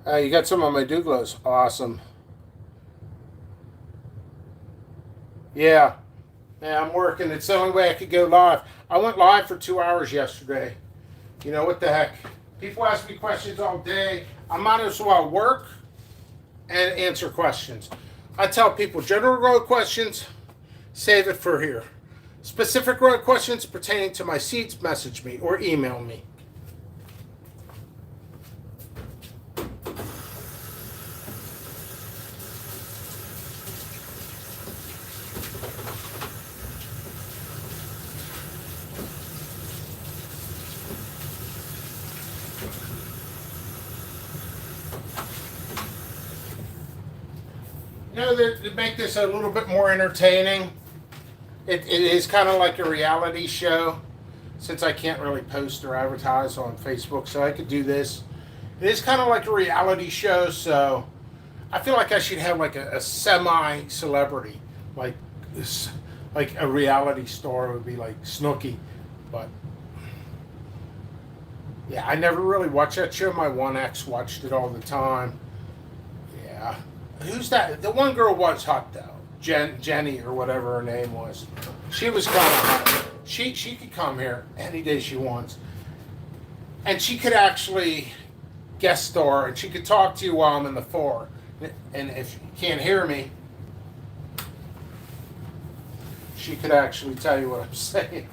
You got some on my Douglas. Awesome. Yeah. Yeah, I'm working. It's the only way I could go live. I went live for 2 hours yesterday. You know, what the heck? People ask me questions all day. I might as well work and answer questions. I tell people, general road questions, save it for here. Specific road questions pertaining to my seeds, message me or email me. You know, to make this a little bit more entertaining, it is kind of like a reality show, since I can't really post or advertise on Facebook, so I could do this. It is kind of like a reality show, so I feel like I should have like a semi-celebrity, like a reality star would be like Snooki, but yeah, I never really watched that show. My one ex watched it all the time. Yeah. Who's that? The one girl was hot though. Jenny or whatever her name was. She was kind of hot. She could come here any day she wants. And she could actually guest star and she could talk to you while I'm in the floor. And if you can't hear me, she could actually tell you what I'm saying.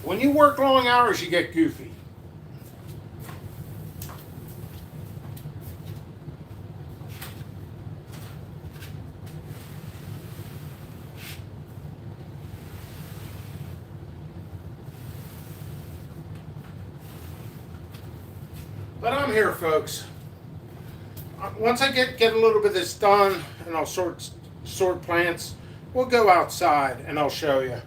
When you work long hours, you get goofy. But I'm here, folks. Once I get a little bit of this done and I'll sort plants, we'll go outside and I'll show you.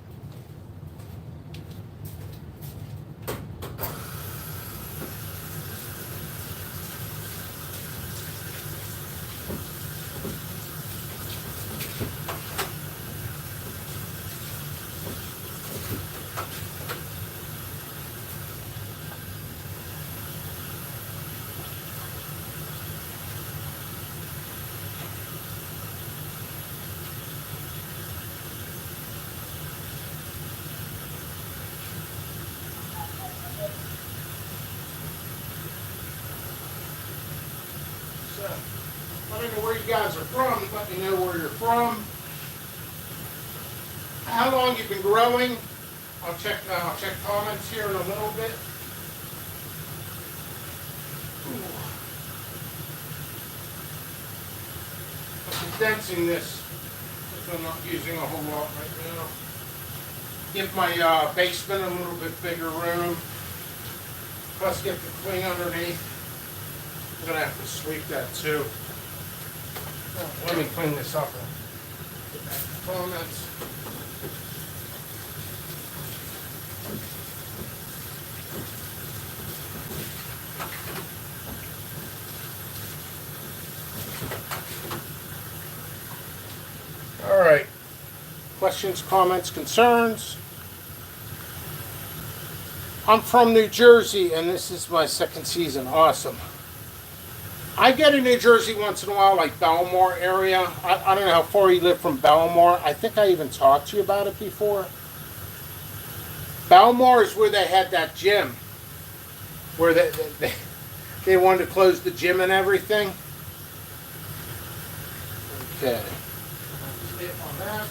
I don't know where you guys are from. Let me know where you're from. How long you've been growing. I'll check comments here in a little bit. I'm condensing this because I'm not using a whole lot right now. Give my basement a little bit bigger room. Plus get the clean underneath. I'm going to have to sweep that too. Let me clean this up and get back to comments. All right. Questions, comments, concerns? I'm from New Jersey and this is my second season. Awesome. I get in New Jersey once in a while, like Belmore area. I don't know how far you live from Belmore. I think I even talked to you about it before. Belmore is where they had that gym. Where they wanted to close the gym and everything. Okay. Snip on that.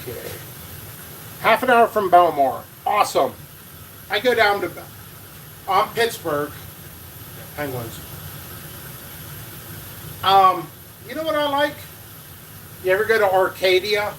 Okay. Half an hour from Belmar. Awesome. I go down to Pittsburgh. Penguins. You know what I like? You ever go to Arcadia?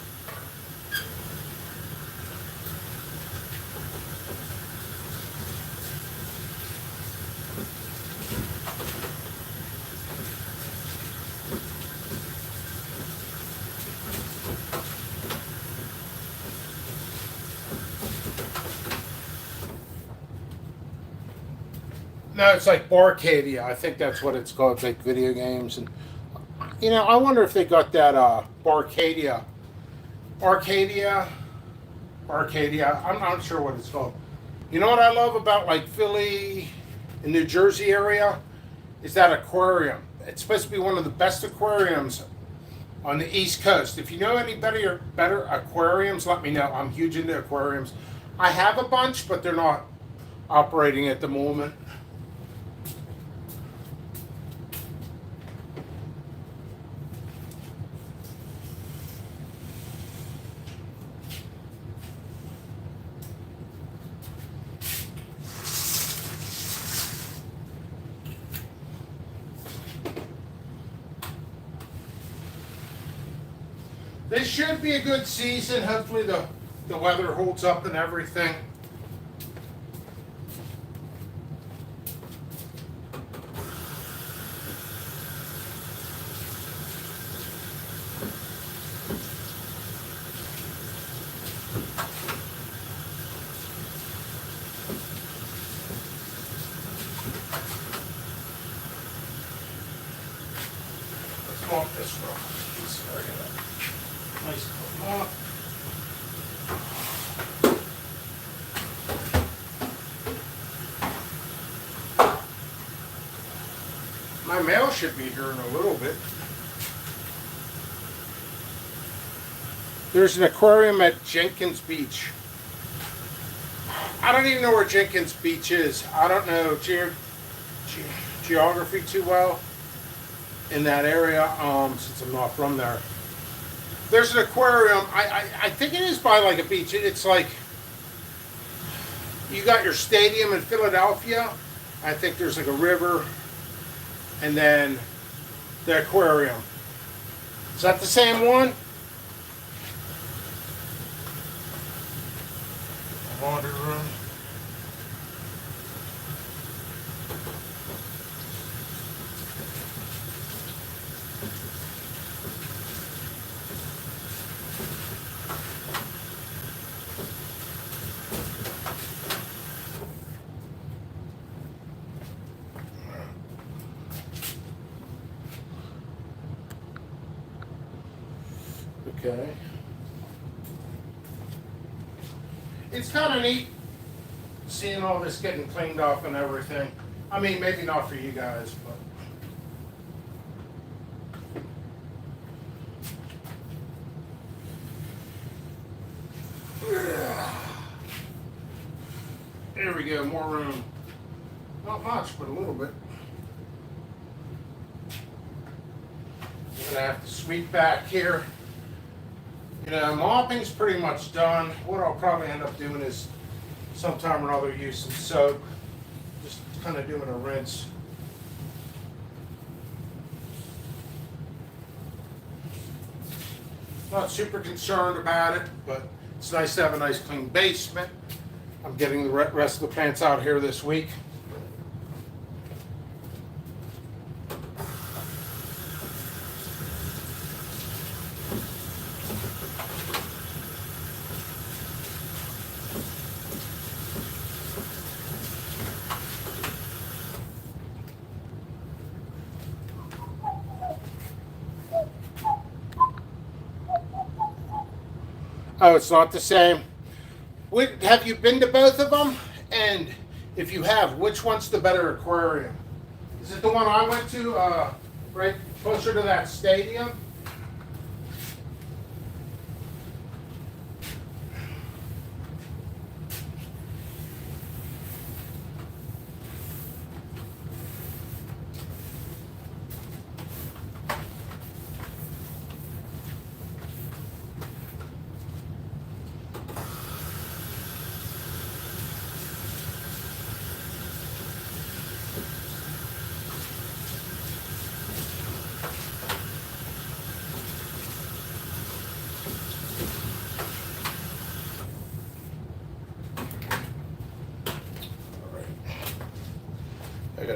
No, it's like Barcadia. I think that's what it's called. It's like video games, and I wonder if they got that Barcadia, Arcadia, Arcadia. I'm not sure what it's called. You know what I love about like Philly and New Jersey area is that aquarium. It's supposed to be one of the best aquariums on the East Coast. If you know any better aquariums, let me know. I'm huge into aquariums. I have a bunch, but they're not operating at the moment. This should be a good season. Hopefully the weather holds up and everything. Let's go up this road. Nice. My mail should be here in a little bit. There's an aquarium at Jenkins Beach. I don't even know where Jenkins Beach is. I don't know geography too well in that area, since I'm not from there. There's an aquarium. I think it is by like a beach. It's like you got your stadium in Philadelphia. I think there's like a river, and then the aquarium. Is that the same one? Laundry room. Okay. It's kind of neat seeing all this getting cleaned off and everything. I mean, maybe not for you guys, but. There we go, more room. Not much, but a little bit. I'm gonna have to sweep back here. Mopping's pretty much done. What I'll probably end up doing is sometime or another use some soap. Just kind of doing a rinse. Not super concerned about it, but it's nice to have a nice clean basement. I'm getting the rest of the plants out here this week. Oh, it's not the same. Have you been to both of them? And if you have, which one's the better aquarium? Is it the one I went to, right closer to that stadium?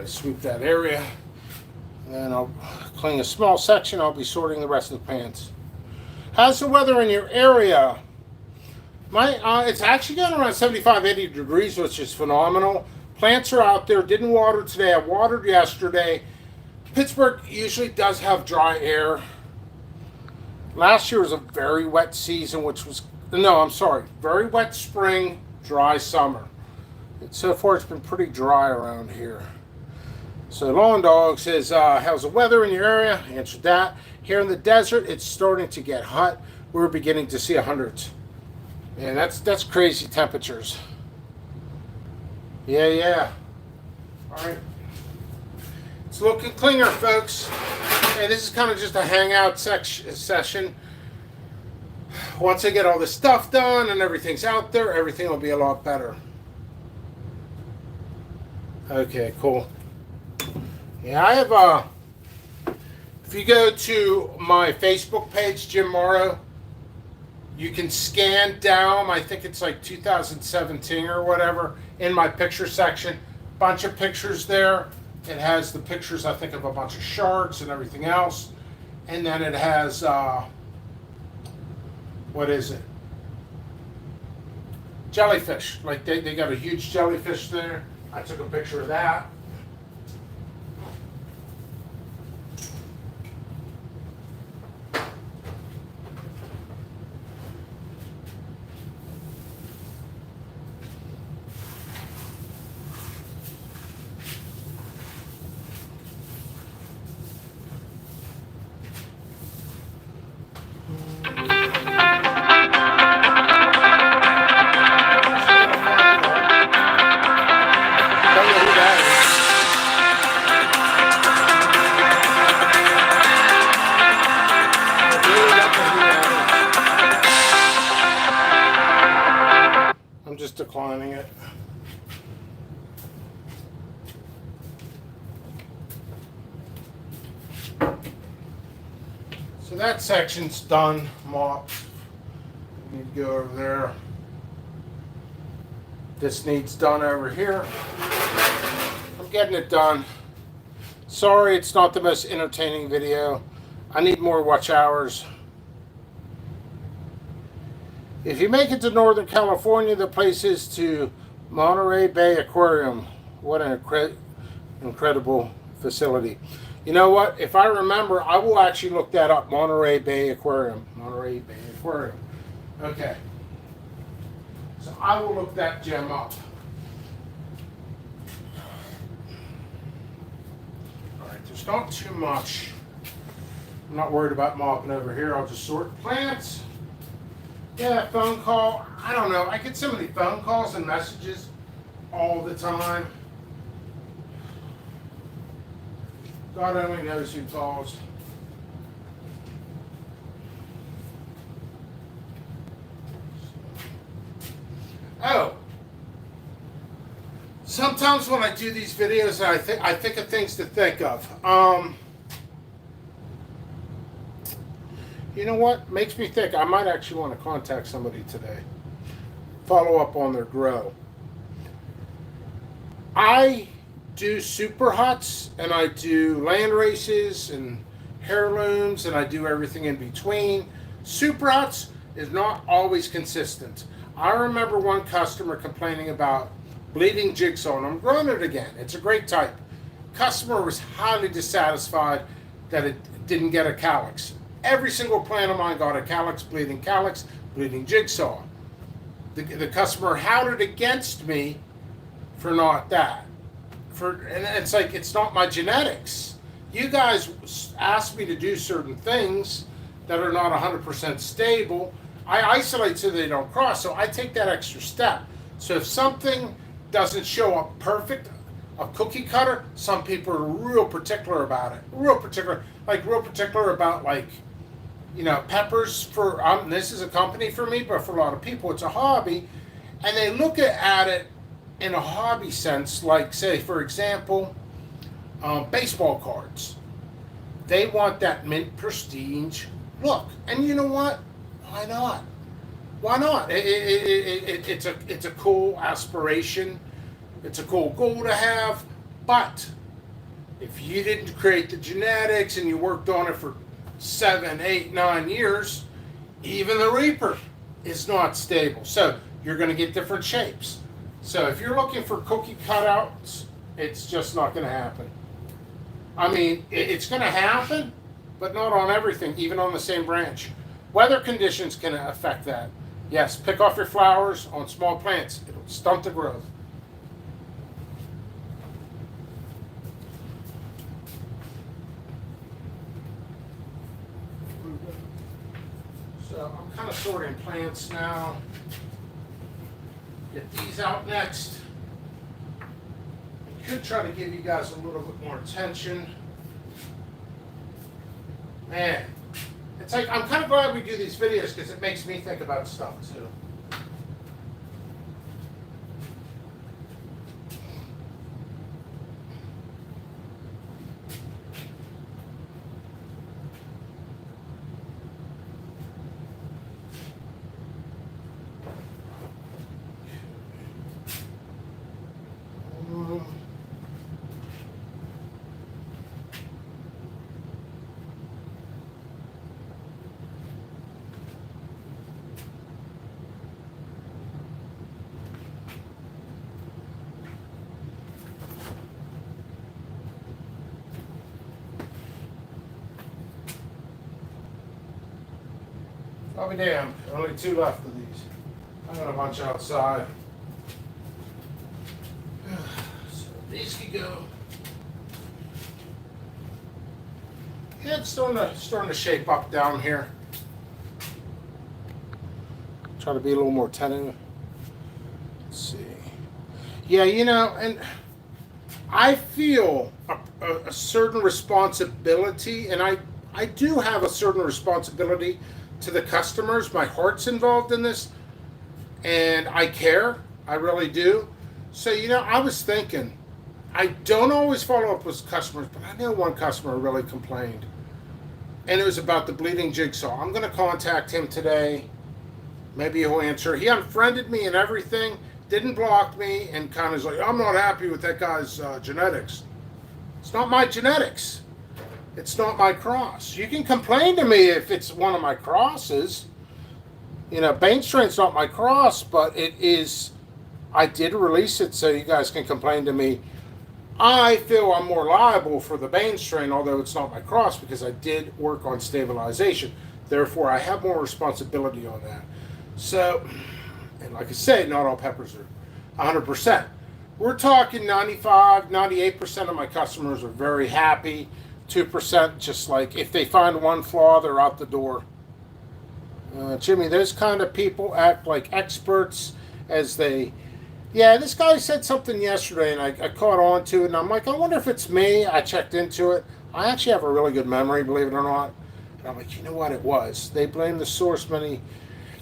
gotta sweep that area. And then I'll clean a small section. I'll be sorting the rest of the plants. How's the weather in your area? It's actually got around 75, 80 degrees, which is phenomenal. Plants are out there. Didn't water today. I watered yesterday. Pittsburgh usually does have dry air. Last year was a very wet season, very wet spring, dry summer. So far, it's been pretty dry around here. So Lawn Dog says, how's the weather in your area? Answered that. Here in the desert, it's starting to get hot. We're beginning to see 100s. And that's crazy temperatures. Yeah. All right. It's looking cleaner, folks. Hey, this is kind of just a hangout session. Once I get all this stuff done and everything's out there, everything will be a lot better. Okay, cool. Yeah, I have if you go to my Facebook page, Jim Morrow, you can scan down, I think it's like 2017 or whatever, in my picture section. Bunch of pictures there. It has the pictures, I think, of a bunch of sharks and everything else. And then it has, what is it? Jellyfish. Like they got a huge jellyfish there. I took a picture of that. Declining it. So that section's done, mopped. Need to go over there. This needs done over here. I'm getting it done. Sorry it's not the most entertaining video. I need more watch hours. If you make it to Northern California, the place is to Monterey Bay Aquarium. What an incredible facility. You know what? If I remember, I will actually look that up. Monterey Bay Aquarium. Monterey Bay Aquarium. Okay. So I will look that gem up. Alright, there's not too much. I'm not worried about mopping over here. I'll just sort plants. Yeah, phone call. I don't know. I get so many phone calls and messages all the time. God only knows who calls. Oh. Sometimes when I do these videos, I think of things to think of. You know what? Makes me think I might actually want to contact somebody today. Follow up on their grow. I do super huts and I do land races and heirlooms and I do everything in between. Super huts is not always consistent. I remember one customer complaining about bleeding jigsaw, and I'm growing it again. It's a great type. Customer was highly dissatisfied that it didn't get a calyx. Every single plant of mine got a calyx, bleeding jigsaw. The customer howled against me for not that. And it's like, it's not my genetics. You guys ask me to do certain things that are not 100% stable. I isolate so they don't cross, so I take that extra step. So if something doesn't show up perfect, a cookie cutter, some people are real particular about it. Real particular about, like, you know, peppers for, this is a company for me, but for a lot of people it's a hobby. And they look at it in a hobby sense, like, say, for example, baseball cards. They want that mint prestige look. And you know what? Why not? Why not? It's a cool aspiration. It's a cool goal to have. But If you didn't create the genetics and you worked on it for 7, 8, 9 years, even the Reaper is not stable. So you're going to get different shapes. So if you're looking for cookie cutouts, it's just not going to happen. I mean, it's going to happen, but not on everything, even on the same branch. Weather conditions can affect that. Yes, pick off your flowers on small plants. It'll stunt the growth. So I'm kind of sorting plants now. Get these out next. I could try to give you guys a little bit more attention. Man, it's like I'm kind of glad we do these videos because it makes me think about stuff too. I'll be damned. Only 2 left of these. I got a bunch outside. So these can go. Yeah, it's starting to shape up down here. Try to be a little more tentative. Let's see. Yeah, you know, and I feel a certain responsibility, and I do have a certain responsibility to the customers. My heart's involved in this, and I care. I really do. So, you know, I was thinking, I don't always follow up with customers, but I know one customer really complained, and it was about the bleeding jigsaw. I'm going to contact him today. Maybe he'll answer. He unfriended me and everything, didn't block me, and kind of is like, I'm not happy with that guy's genetics. It's not my genetics. It's not my cross. You can complain to me if it's one of my crosses. You know, Bane strain's not my cross, but it is. I did release it so you guys can complain to me. I feel I'm more liable for the Bane strain, although it's not my cross, because I did work on stabilization. Therefore, I have more responsibility on that. So, and like I said, not all peppers are 100%. We're talking 95, 98% of my customers are very happy. 2% just like if they find one flaw, they're out the door. Jimmy, those kind of people act like experts as they. Yeah, this guy said something yesterday, and I caught on to it, and I'm like, I wonder if it's me. I checked into it. I actually have a really good memory, believe it or not. And I'm like, you know what it was? They blame the source many.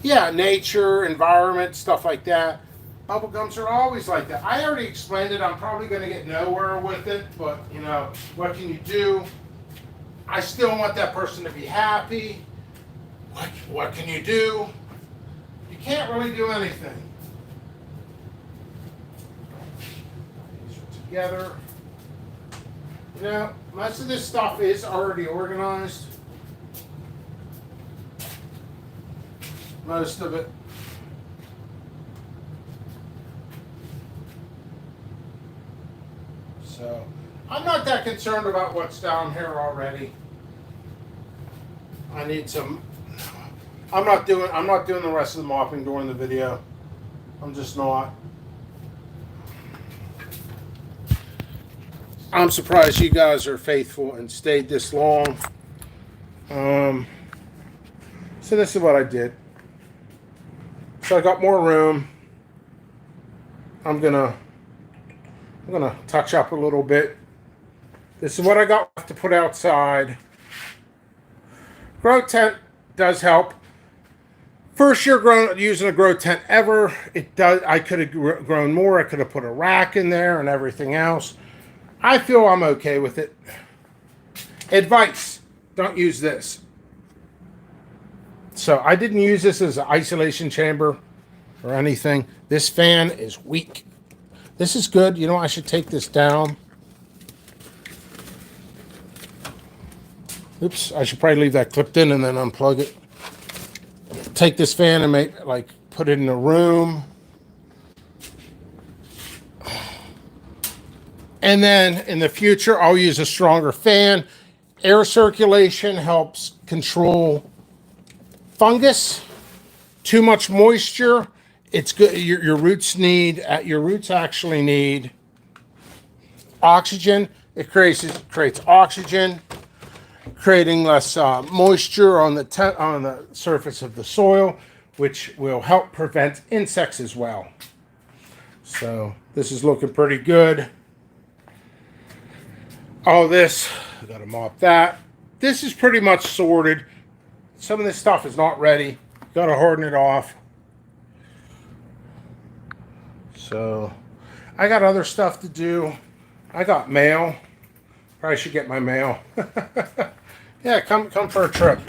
Yeah, nature, environment, stuff like that. Bubble gums are always like that. I already explained it. I'm probably going to get nowhere with it, but, you know, what can you do? I still want that person to be happy. What can you do? You can't really do anything. These are together. You know, most of this stuff is already organized. Most of it. So, I'm not that concerned about what's down here already. I need some. I'm not doing the rest of the mopping during the video. I'm just not. I'm surprised you guys are faithful and stayed this long. So this is what I did. So I got more room. I'm gonna touch up a little bit. This is what I got to put outside. Grow tent does help. First year using a grow tent ever. It does. I could have grown more. I could have put a rack in there and everything else. I feel I'm okay with it. Advice: don't use this. So I didn't use this as an isolation chamber or anything. This fan is weak. This is good. You know, I should take this down. Oops, I should probably leave that clipped in and then unplug it. Take this fan and put it in a room. And then in the future, I'll use a stronger fan. Air circulation helps control fungus. Too much moisture, it's good. Your roots actually need oxygen. It creates oxygen, creating less moisture on the surface of the soil, which will help prevent insects as well. So this is looking pretty good. All this, I gotta mop that. This is pretty much sorted. Some of this stuff is not ready. Gotta harden it off. So I got other stuff to do. I got mail. Probably should get my mail. Yeah, come for a trip.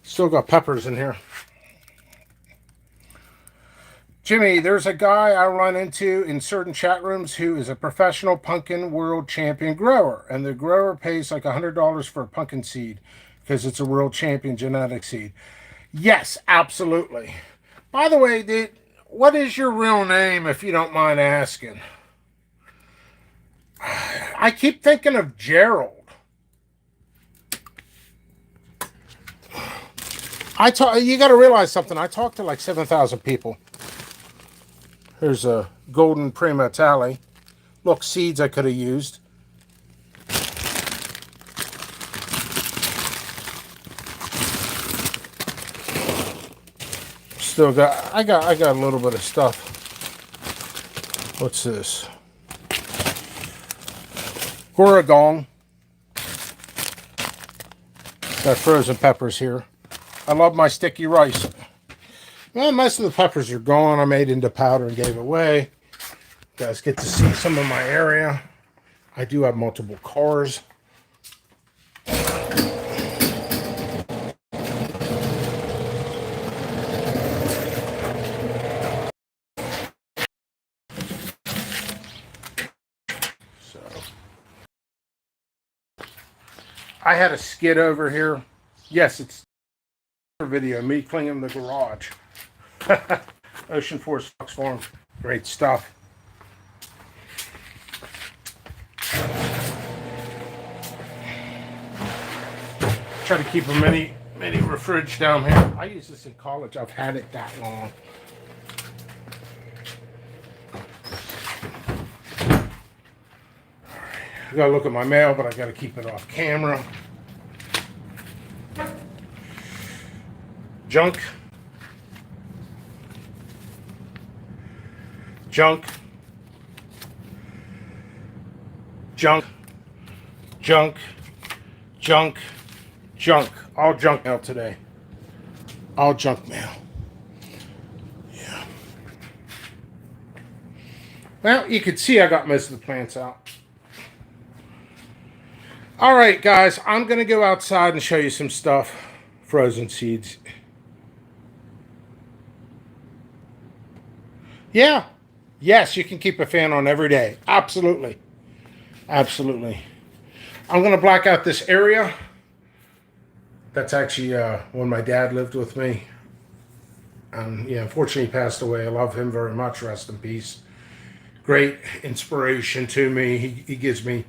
Still got peppers in here. Jimmy, there's a guy I run into in certain chat rooms who is a professional pumpkin world champion grower, and the grower pays like $100 for a pumpkin seed because it's a world champion genetic seed. Yes, absolutely. By the way, dude, what is your real name, if you don't mind asking? I keep thinking of Gerald. You got to realize something. I talked to like 7,000 people. Here's a golden Prima Tally. Look, seeds I could have used. I got a little bit of stuff. What's this? Goragong. Got frozen peppers here. I love my sticky rice. Well, most of the peppers are gone. I made into powder and gave away. You guys get to see some of my area. I do have multiple cars. So I had a skid over here. Yes, it's a video. Me cleaning the garage. Ocean Forest Fox Farm. Great stuff. Try to keep a mini fridge down here. I used this in college. I've had it that long. Alright. I gotta look at my mail, but I gotta keep it off camera. Junk. Junk. Junk. Junk. Junk. Junk. All junk mail today. All junk mail. Yeah. Well, you can see I got most of the plants out. All right, guys. I'm going to go outside and show you some stuff. Frozen seeds. Yeah. Yes, you can keep a fan on every day. Absolutely. Absolutely. I'm going to black out this area. That's actually when my dad lived with me. Yeah, unfortunately he passed away. I love him very much. Rest in peace. Great inspiration to me. He gives me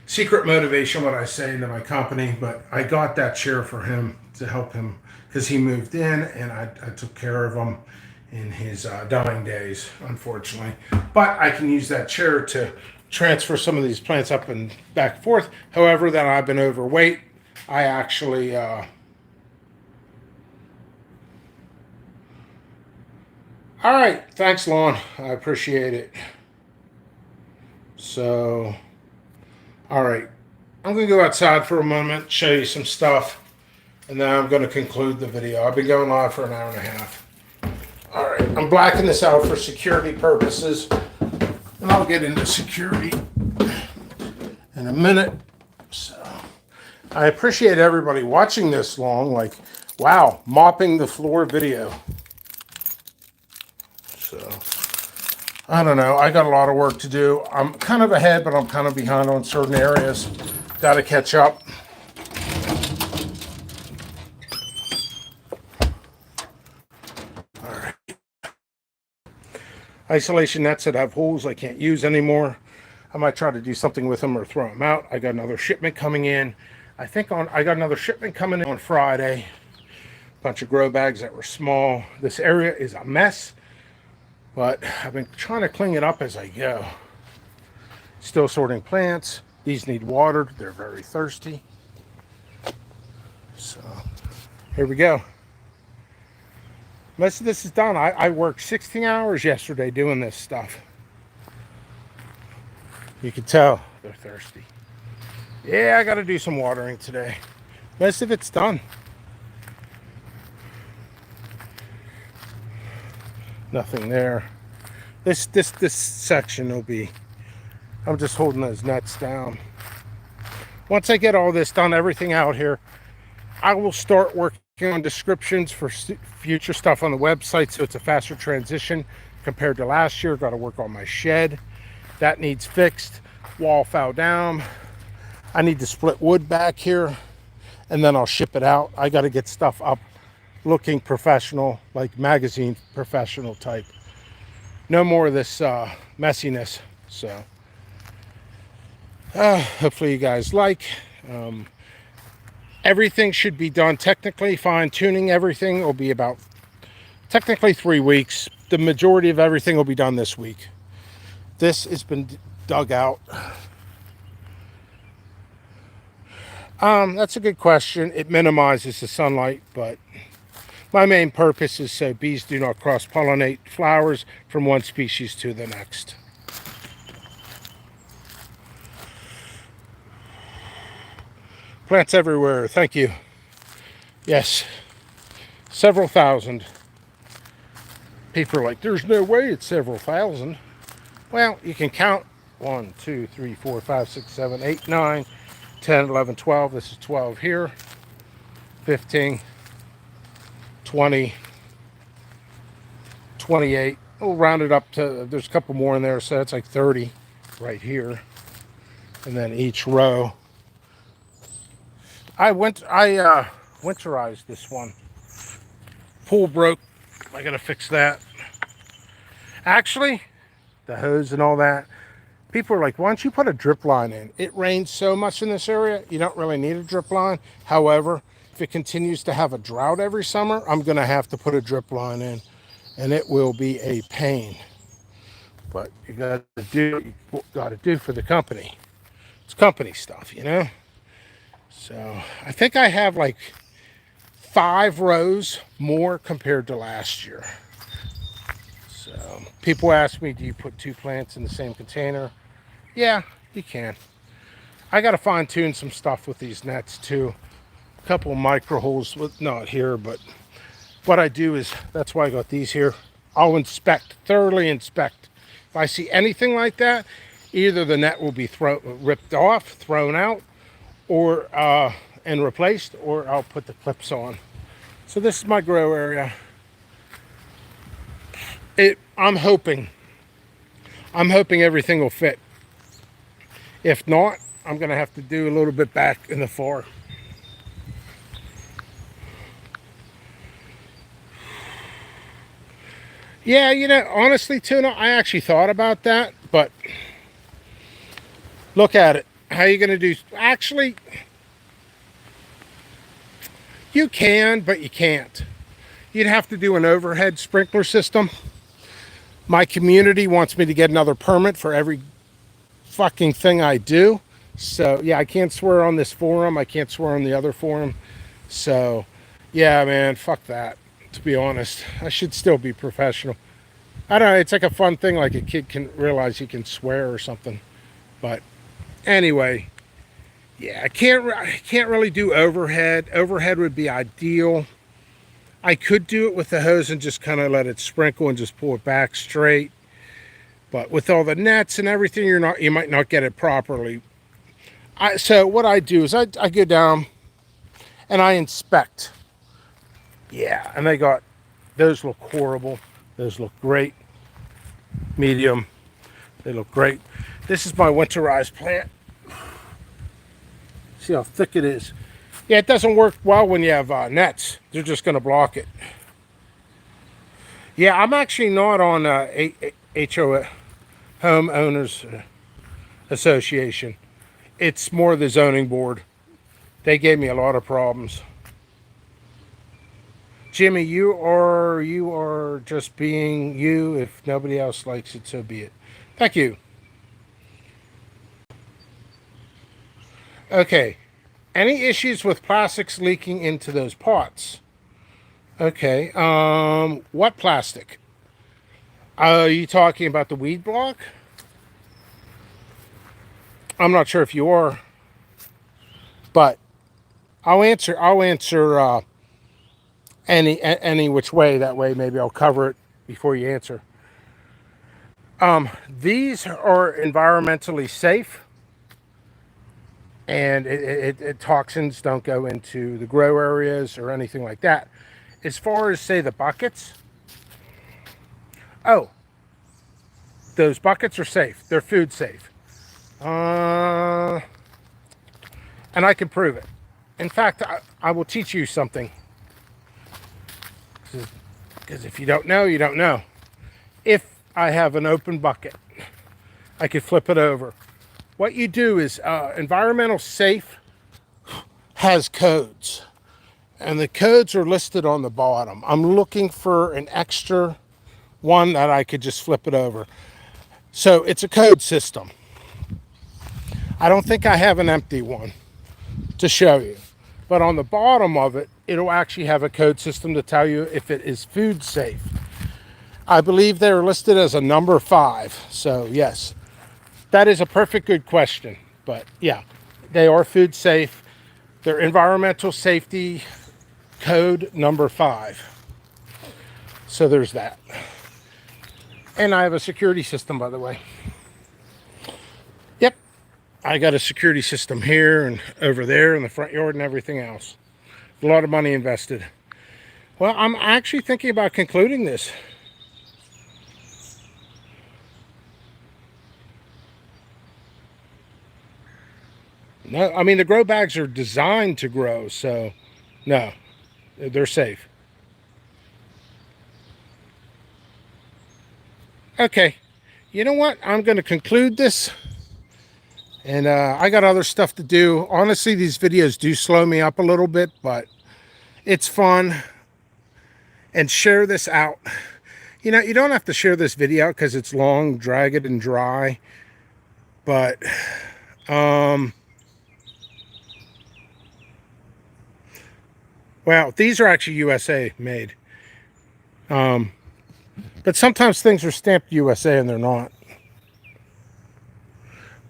secret motivation, what I say to my company. But I got that chair for him to help him because he moved in, and I took care of him in his dying days, unfortunately. But I can use that chair to transfer some of these plants up and back and forth. However, that I've been overweight, I actually all right, thanks, Lon. I appreciate it. So, all right, I'm gonna go outside for a moment, show you some stuff, and then I'm gonna conclude the video. I've been going live for an hour and a half. All right, I'm blacking this out for security purposes, and I'll get into security in a minute. So I appreciate everybody watching this long. Like, wow, mopping the floor video. So I don't know. I got a lot of work to do. I'm kind of ahead, but I'm kind of behind on certain areas. Got to catch up. All right. Isolation nets that have holes I can't use anymore. I might try to do something with them or throw them out. I got another shipment coming in. I got another shipment coming in on Friday. Bunch of grow bags that were small. This area is a mess, but I've been trying to clean it up as I go. Still sorting plants. These need watered. They're very thirsty. So here we go. Most of this is done. I worked 16 hours yesterday doing this stuff. You can tell they're thirsty. Yeah, I got to do some watering today. Most of it's done. Nothing there. This section will be, I'm just holding those nets down. Once I get all this done, everything out here, I will start working on descriptions for future stuff on the website, so it's a faster transition compared to last year. Got to work on my shed. That needs fixed. Wall fell down. I need to split wood back here, and then I'll ship it out. I got to get stuff up looking professional, like magazine professional type. No more of this messiness. So hopefully you guys like. Everything should be done technically. Fine-tuning everything will be about technically 3 weeks. The majority of everything will be done this week. This has been dug out. That's a good question. It minimizes the sunlight, but my main purpose is so bees do not cross-pollinate flowers from one species to the next. Plants everywhere. Thank you. Yes. Several thousand. People are like, there's no way it's several thousand. Well, you can count 1, 2, 3, 4, 5, 6, 7, 8, 9, 10, 11, 12. This is 12 here. 15, 20, 28. We'll round it up to, there's a couple more in there, so that's like 30 right here. And then each row. I winterized this one. Pool broke. I gotta fix that. Actually, the hose and all that. People are like, why don't you put a drip line in? It rains so much in this area, you don't really need a drip line. However, if it continues to have a drought every summer, I'm gonna have to put a drip line in, and it will be a pain. But you gotta do what you gotta do for the company. It's company stuff, you know? So I think I have like 5 rows more compared to last year. So people ask me, do you put 2 plants in the same container? Yeah, you can. I got to fine tune some stuff with these nets too. A couple of micro holes, not here, but what I do is, that's why I got these here. I'll inspect, thoroughly inspect. If I see anything like that, either the net will be ripped off, thrown out, or and replaced, or I'll put the clips on. So this is my grow area. I'm hoping everything will fit. If not, I'm gonna have to do a little bit back in the far. Yeah, you know, honestly, Tuna, I actually thought about that, but look at it. How are you gonna do? Actually, you can, but you can't. You'd have to do an overhead sprinkler system. My community wants me to get another permit for every fucking thing I do. So, yeah, I can't swear on this forum. I can't swear on the other forum. So, yeah, man, fuck that, to be honest. I should still be professional. I don't know, it's like a fun thing, like a kid can realize he can swear or something. But anyway, yeah, I can't really do overhead. Overhead would be ideal. I could do it with the hose and just kind of let it sprinkle and just pull it back straight. But with all the nets and everything, you might not get it properly. So what I do is I go down and I inspect. Yeah, and those look horrible. Those look great. medium. They look great. This is my winterized plant. See how thick it is. Yeah, it doesn't work well when you have nets. They're just going to block it. Yeah, I'm actually not on HOA, Homeowners Association. It's more the zoning board. They gave me a lot of problems. Jimmy, you are just being you. If nobody else likes it, so be it. Thank you. Okay. Any issues with plastics leaking into those pots? Okay. What plastic? Are you talking about the weed block? I'm not sure if you are, but I'll answer any which way. That way, maybe I'll cover it before you answer. These are environmentally safe, and toxins don't go into the grow areas or anything like that. As far as, say, the buckets, oh, those buckets are safe. They're food safe. And I can prove it. In fact, I will teach you something. Because if you don't know, you don't know. If I have an open bucket, I could flip it over. What you do is, Environmental Safe has codes. And the codes are listed on the bottom. I'm looking for an extra one that I could just flip it over. So it's a code system. I don't think I have an empty one to show you. But on the bottom of it, it'll actually have a code system to tell you if it is food safe. I believe they're listed as a number 5. So yes, that is a perfect good question. But yeah, they are food safe. They're environmental safety code number 5. So there's that. And I have a security system, by the way. Yep. I got a security system here and over there in the front yard and everything else. A lot of money invested. Well, I'm actually thinking about concluding this. No, I mean, the grow bags are designed to grow, so no, they're safe. Okay, you know what? I'm going to conclude this. And I got other stuff to do. Honestly, these videos do slow me up a little bit, but it's fun. And share this out. You know, you don't have to share this video because it's long, dragged, and dry. But, well, these are actually USA made. But sometimes things are stamped USA and they're not.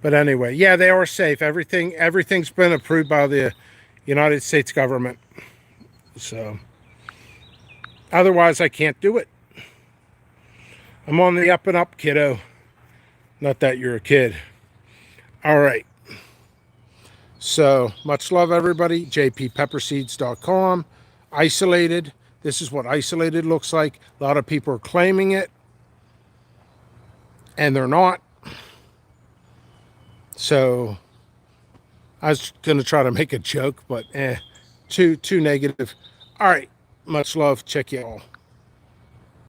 But anyway, yeah, they are safe. Everything's been approved by the United States government. So, otherwise I can't do it. I'm on the up and up, kiddo. Not that you're a kid. All right. So, much love, everybody. jppepperseeds.com. Isolated. This is what isolated looks like. A lot of people are claiming it. And they're not. So, I was going to try to make a joke, but too negative. All right. Much love. Check you all.